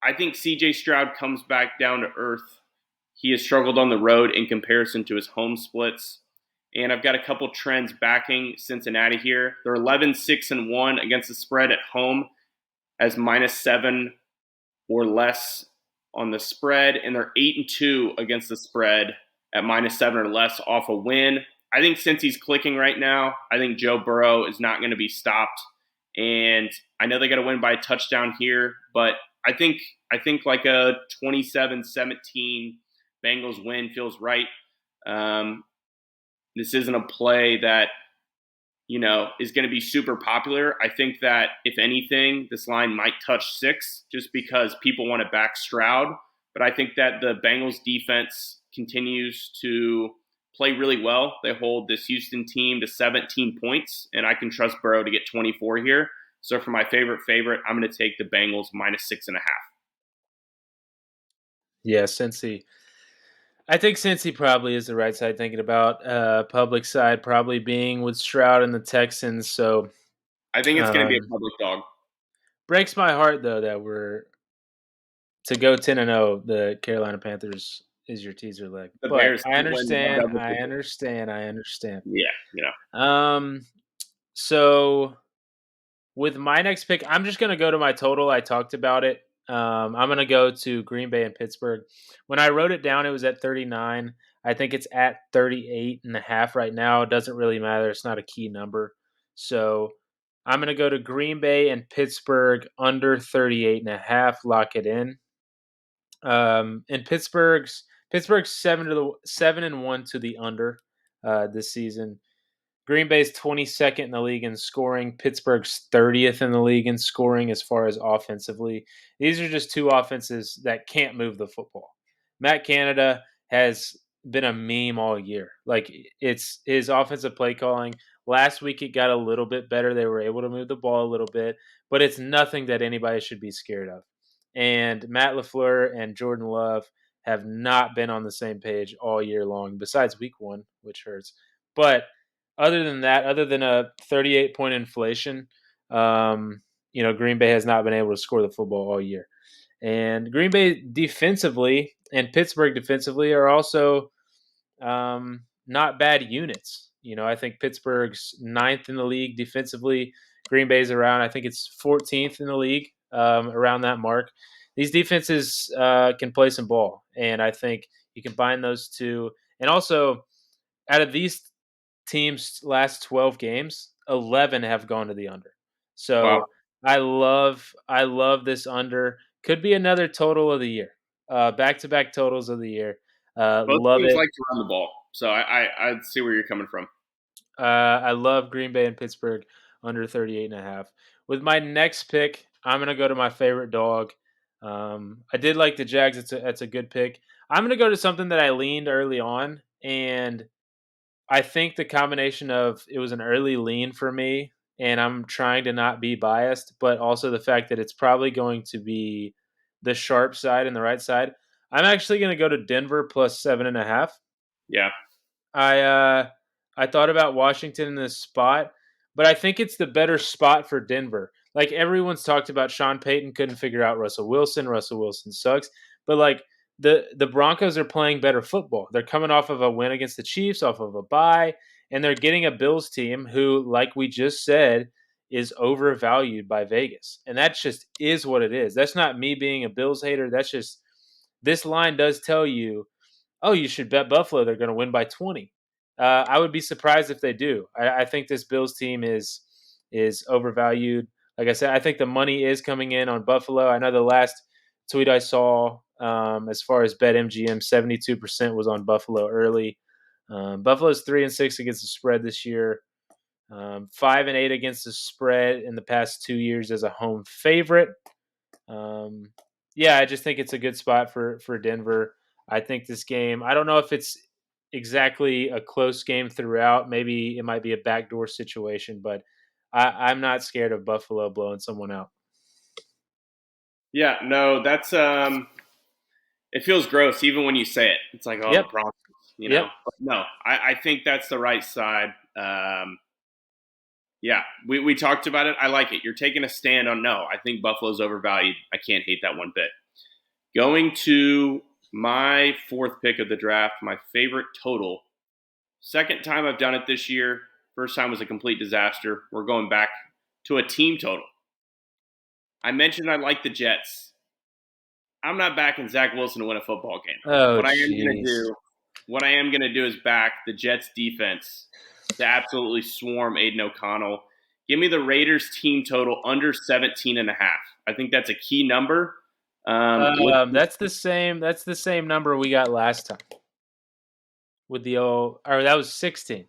I think C.J. Stroud comes back down to earth. He has struggled on the road in comparison to his home splits. And I've got a couple trends backing Cincinnati here. They're 11-6-1 against the spread at home as minus 7 or less on the spread. And they're 8-2 against the spread at minus 7 or less off a win. I think since he's clicking right now, I think Joe Burrow is not going to be stopped. And I know they got to win by a touchdown here, but I think like a 27-17 Bengals win feels right. This isn't a play that, is going to be super popular. I think that if anything, this line might touch 6 just because people want to back Stroud. But I think that the Bengals defense continues to play really well. They hold this Houston team to 17 points, and I can trust Burrow to get 24 here. So for my favorite, I'm going to take the Bengals minus 6.5. Yeah, Cincy. I think Cincy probably is the right side thinking about. Public side probably being with Stroud and the Texans. So I think it's going to be a public dog. Breaks my heart, though, that we're to go 10-0. The Carolina Panthers is your teaser leg. The but Bears I understand. Yeah, So with my next pick, I'm just going to go to my total. I talked about it. I'm going to go to Green Bay and Pittsburgh. When I wrote it down, it was at 39. I think it's at 38.5 right now. It doesn't really matter. It's not a key number. So I'm going to go to Green Bay and Pittsburgh under 38.5. Lock it in. And Pittsburgh's 7-1 to the under this season. Green Bay's 22nd in the league in scoring. Pittsburgh's 30th in the league in scoring as far as offensively. These are just two offenses that can't move the football. Matt Canada has been a meme all year. Like, it's his offensive play calling. Last week it got a little bit better. They were able to move the ball a little bit, but it's nothing that anybody should be scared of. And Matt LaFleur and Jordan Love have not been on the same page all year long, besides week one, which hurts. But other than that, other than a 38-point inflation, Green Bay has not been able to score the football all year. And Green Bay defensively and Pittsburgh defensively are also not bad units. I think Pittsburgh's 9th in the league defensively. Green Bay's around, I think it's 14th in the league, around that mark. These defenses can play some ball, and I think you combine those two. And also, out of these teams' last 12 games, 11 have gone to the under. Wow. So I love this under. Could be another total of the year. Back-to-back totals of the year. Both Love teams it. like to run the ball, so I see where you're coming from. I love Green Bay and Pittsburgh under 38.5. With my next pick, I'm going to go to my favorite dog. I did like the Jags. It's a good pick. I'm going to go to something that I leaned early on, and I think the combination of it was an early lean for me, and I'm trying to not be biased, but also the fact that it's probably going to be the sharp side and the right side. I'm actually going to go to Denver plus 7.5. Yeah. I thought about Washington in this spot, but I think it's the better spot for Denver. Like, everyone's talked about Sean Payton couldn't figure out Russell Wilson. Russell Wilson sucks. But like, the Broncos are playing better football. They're coming off of a win against the Chiefs, off of a bye, and they're getting a Bills team who, like we just said, is overvalued by Vegas. And that just is what it is. That's not me being a Bills hater. That's just, this line does tell you, oh, you should bet Buffalo. They're going to win by 20. I would be surprised if they do. I think this Bills team is overvalued. Like I said, I think the money is coming in on Buffalo. I know the last tweet I saw, as far as BetMGM, 72% was on Buffalo early. Buffalo's 3-6 against the spread this year. 5-8 against the spread in the past 2 years as a home favorite. I just think it's a good spot for Denver. I think this game, I don't know if it's exactly a close game throughout. Maybe it might be a backdoor situation, but I'm not scared of Buffalo blowing someone out. Yeah, no, that's it feels gross even when you say it. It's like, oh, Yep. the Broncos, Yep. But no, I think that's the right side. Yeah, we talked about it. I like it. You're taking a stand on no. I think Buffalo's overvalued. I can't hate that one bit. Going to my fourth pick of the draft, my favorite total. Second time I've done it this year. First time was a complete disaster. We're going back to a team total. I mentioned I like the Jets. I'm not backing Zach Wilson to win a football game. Oh, What I am gonna do is back the Jets defense to absolutely swarm Aiden O'Connell. Give me the Raiders team total under 17.5. I think that's a key number. that's the same. That's the same number we got last time. With the that was 16.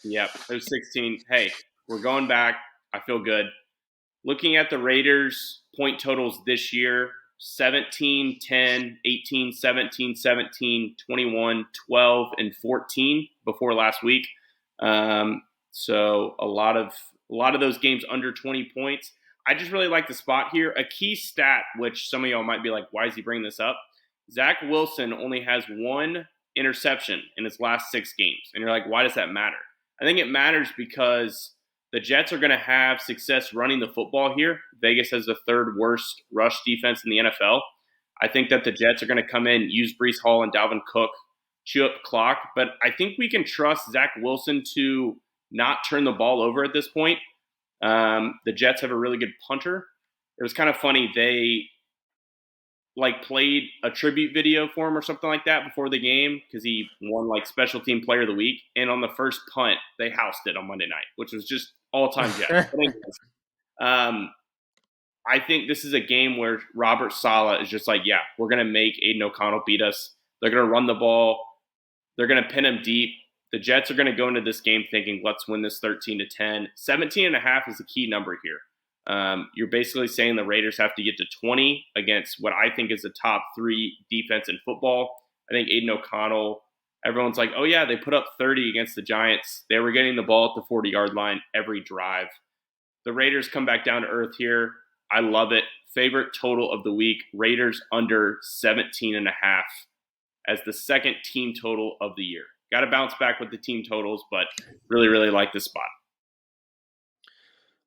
Yep, it was 16. Hey, we're going back. I feel good. Looking at the Raiders point totals this year, 17, 10, 18, 17, 17, 21, 12, and 14 before last week. So a lot of those games under 20 points. I just really like the spot here. A key stat, which some of y'all might be like, why is he bringing this up? Zach Wilson only has one interception in his last 6 games. And you're like, why does that matter? I think it matters because the Jets are going to have success running the football here. Vegas has the 3rd worst rush defense in the NFL. I think that the Jets are going to come in, use Breece Hall and Dalvin Cook, chew up the clock. But I think we can trust Zach Wilson to not turn the ball over at this point. The Jets have a really good punter. It was kind of funny. like played a tribute video for him or something like that before the game because he won like special team player of the week. And on the first punt, they housed it on Monday night, which was just all time Jets. But anyways, I think this is a game where Robert Saleh is just like, yeah, we're going to make Aiden O'Connell beat us. They're going to run the ball. They're going to pin him deep. The Jets are going to go into this game thinking, let's win this 13-10. 17.5 is the key number here. You're basically saying the Raiders have to get to 20 against what I think is the top 3 defense in football. I think Aiden O'Connell, everyone's like, oh yeah, they put up 30 against the Giants. They were getting the ball at the 40-yard line every drive. The Raiders come back down to earth here. I love it. Favorite total of the week, Raiders under 17.5 as the second team total of the year. Got to bounce back with the team totals, but really, really like this spot.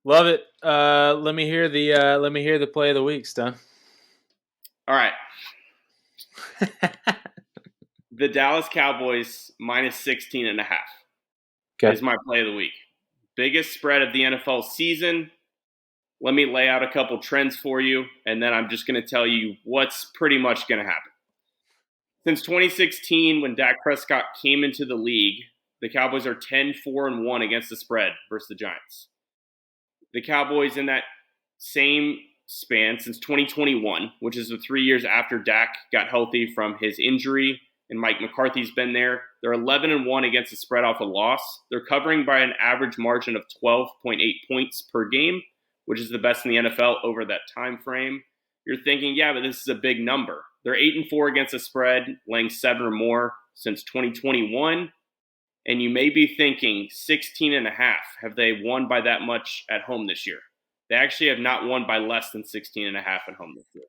Love it. Let me hear the play of the week, Stone. All right. The Dallas Cowboys minus 16.5 is my play of the week. Biggest spread of the NFL season. Let me lay out a couple trends for you, and then I'm just going to tell you what's pretty much going to happen. Since 2016, when Dak Prescott came into the league, the Cowboys are 10-4-1 against the spread versus the Giants. The Cowboys in that same span since 2021, which is the 3 years after Dak got healthy from his injury, and Mike McCarthy's been there, they're 11-1 against the spread off a loss. They're covering by an average margin of 12.8 points per game, which is the best in the NFL over that time frame. You're thinking, yeah, but this is a big number. They're 8-4 against the spread, laying 7 or more since 2021. And you may be thinking 16.5. Have they won by that much at home this year? They actually have not won by less than 16.5 at home this year.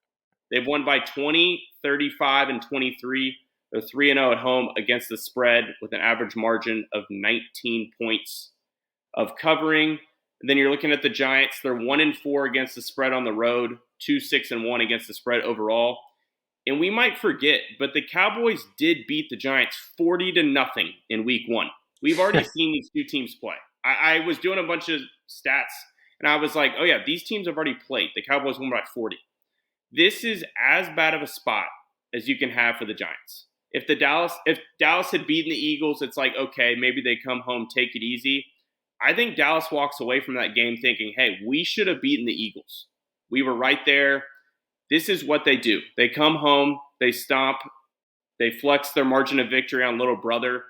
They've won by 20, 35, and 23. They're 3-0 at home against the spread with an average margin of 19 points of covering. And then you're looking at the Giants. They're 1-4 against the spread on the road, 2-6-1 against the spread overall. And we might forget, but the Cowboys did beat the Giants 40-0 in week 1. We've already seen these two teams play. I was doing a bunch of stats, and I was like, oh yeah, these teams have already played. The Cowboys won by 40. This is as bad of a spot as you can have for the Giants. If Dallas had beaten the Eagles, it's like, okay, maybe they come home, take it easy. I think Dallas walks away from that game thinking, hey, we should have beaten the Eagles. We were right there. This is what they do. They come home, they stomp, they flex their margin of victory on little brother.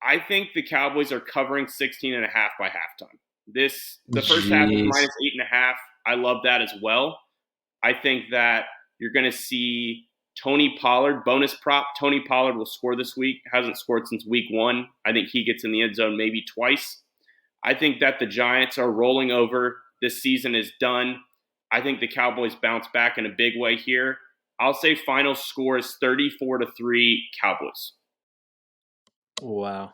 I think the Cowboys are covering 16.5 by halftime. The first half is minus 8.5. I love that as well. I think that you're going to see Tony Pollard, bonus prop. Tony Pollard will score this week. Hasn't scored since week 1. I think he gets in the end zone maybe twice. I think that the Giants are rolling over. This season is done. I think the Cowboys bounce back in a big way here. I'll say final score is 34-3 Cowboys. Wow.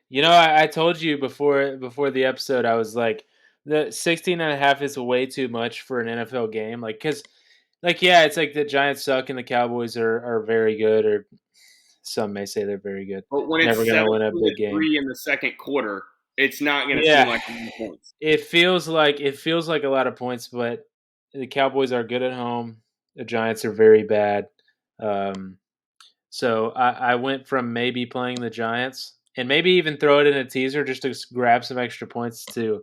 You know, I told you before the episode, I was like, the 16.5 is way too much for an NFL game. Like, because, like, yeah, it's like the Giants suck and the Cowboys are very good, or some may say they're very good. But when Never it's going to win a big game. 3 in the second quarter, it's not going to seem like points. It feels like a lot of points, but the Cowboys are good at home. The Giants are very bad. So I went from maybe playing the Giants and maybe even throw it in a teaser just to grab some extra points to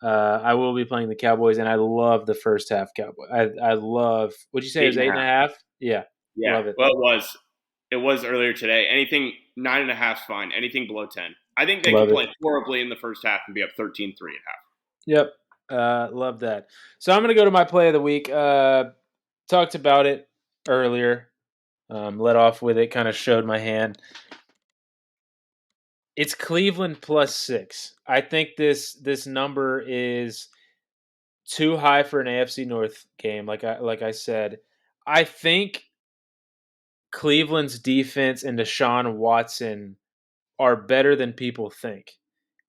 I will be playing the Cowboys, and I love the first half Cowboy. I love. What'd you say? It was 8.5. Yeah, love it. Well, it was earlier today. Anything 9.5 is fine. Anything below 10, I think they can play horribly in the first half and be up 13-3 at half. Yep, love that. So I'm gonna go to my play of the week. Talked about it earlier. Let off with it. Kind of showed my hand. It's Cleveland +6. I think this number is too high for an AFC North game. Like I said, I think Cleveland's defense and Deshaun Watson are better than people think.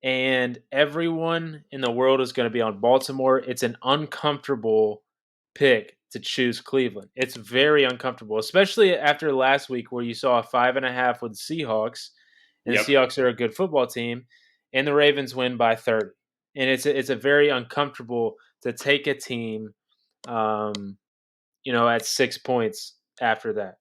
And everyone in the world is going to be on Baltimore. It's an uncomfortable pick to choose Cleveland. It's very uncomfortable, especially after last week where you saw a 5.5 with the Seahawks. And the Seahawks are a good football team, and the Ravens win by 30. And it's a very uncomfortable to take a team at 6 points after that.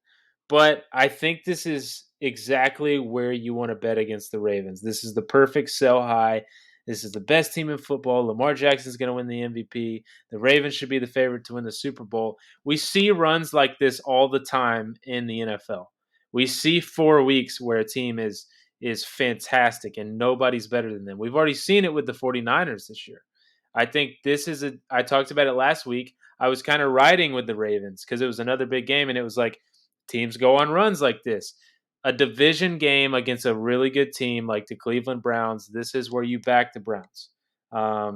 But I think this is exactly where you want to bet against the Ravens. This is the perfect sell high. This is the best team in football. Lamar Jackson's going to win the MVP. The Ravens should be the favorite to win the Super Bowl. We see runs like this all the time in the NFL. We see 4 weeks where a team is fantastic and nobody's better than them. We've already seen it with the 49ers this year. I think this is I talked about it last week. I was kind of riding with the Ravens because it was another big game, and it was like teams go on runs like this. A division game against a really good team like the Cleveland Browns, this is where you back the Browns. I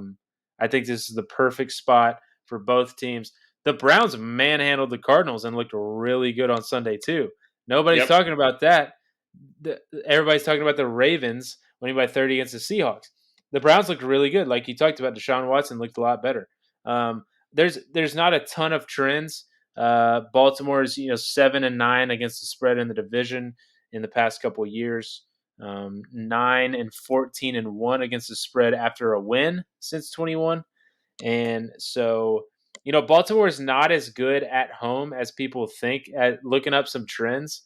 think this is the perfect spot for both teams. The Browns manhandled the Cardinals and looked really good on Sunday too. Nobody's talking about that. Everybody's talking about the Ravens winning by 30 against the Seahawks. The Browns looked really good. Like you talked about, Deshaun Watson looked a lot better. There's not a ton of trends. Baltimore's 7-9 against the spread in the division in the past couple of years. 9-14-1 against the spread after a win since 21. And so, Baltimore is not as good at home as people think. At looking up some trends,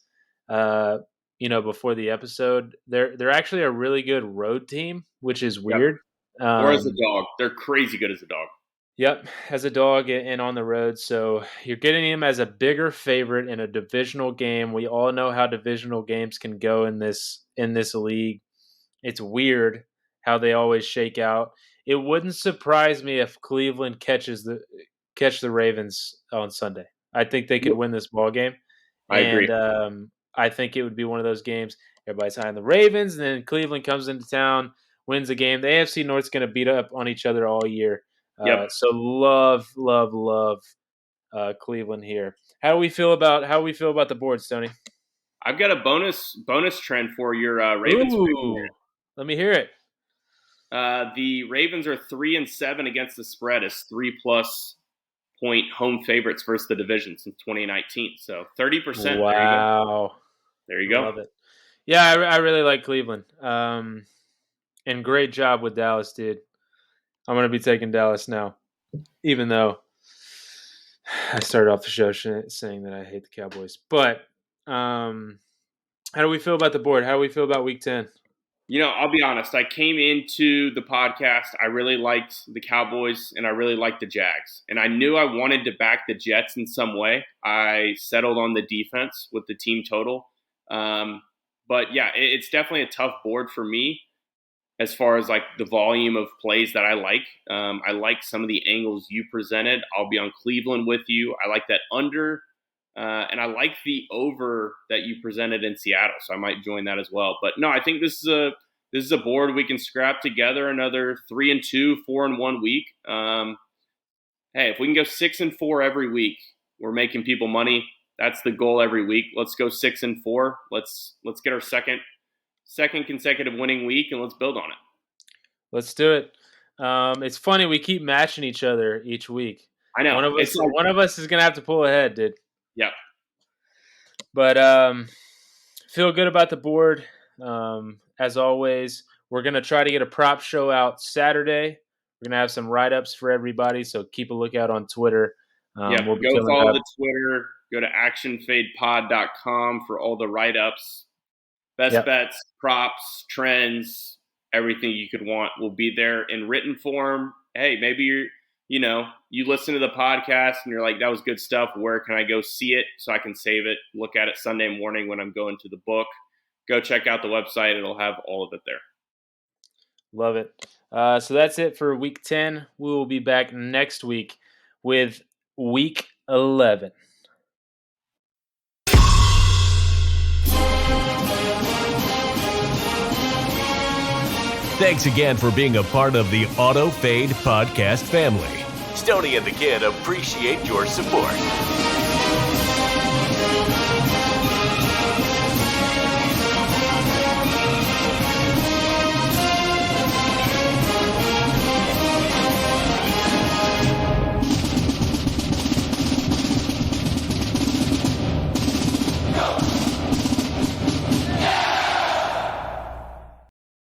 before the episode, they're actually a really good road team, which is weird. Or as a dog, they're crazy good as a dog. Yep, as a dog and on the road. So you're getting him as a bigger favorite in a divisional game. We all know how divisional games can go in this league. It's weird how they always shake out. It wouldn't surprise me if Cleveland catch the Ravens on Sunday. I think they could win this ball game. I agree. I think it would be one of those games. Everybody's high on the Ravens, and then Cleveland comes into town, wins the game. The AFC North's going to beat up on each other all year. So love Cleveland here. How do we feel about the board, Stoney? I've got a bonus trend for your Ravens. Let me hear it. The Ravens are 3-7 against the spread as 3+ point home favorites versus the division since 2019. So 30%. Wow. There you go. Love it. Yeah, I really like Cleveland. And great job with Dallas, dude. I'm going to be taking Dallas now, even though I started off the show saying that I hate the Cowboys. But how do we feel about the board? How do we feel about Week 10? I'll be honest. I came into the podcast. I really liked the Cowboys, and I really liked the Jags. And I knew I wanted to back the Jets in some way. I settled on the defense with the team total. But, yeah, it's definitely a tough board for me. As far as like the volume of plays that I like some of the angles you presented. I'll be on Cleveland with you. I like that under, and I like the over that you presented in Seattle. So I might join that as well. But no, I think this is a board we can scrap together another 3-2, 4-1 week. Hey, if we can go 6-4 every week, we're making people money. That's the goal every week. Let's go 6-4. Let's get our second consecutive winning week, and let's build on it. Let's do it. It's funny, we keep matching each other each week. I know. One of us is gonna have to pull ahead, dude. Yep. But feel good about the board. As always, we're gonna try to get a prop show out Saturday. We're gonna have some write-ups for everybody, so keep a lookout on Twitter. Go follow the Twitter. Go to actionfadepod.com for all the write-ups. Best bets, props, trends, everything you could want will be there in written form. Hey, maybe you listen to the podcast and you're like, that was good stuff. Where can I go see it so I can save it, look at it Sunday morning when I'm going to the book? Go check out the website. It'll have all of it there. Love it. So that's it for Week 10. We will be back next week with Week 11. Thanks again for being a part of the Auto Fade podcast family. Stoney and the Kid appreciate your support.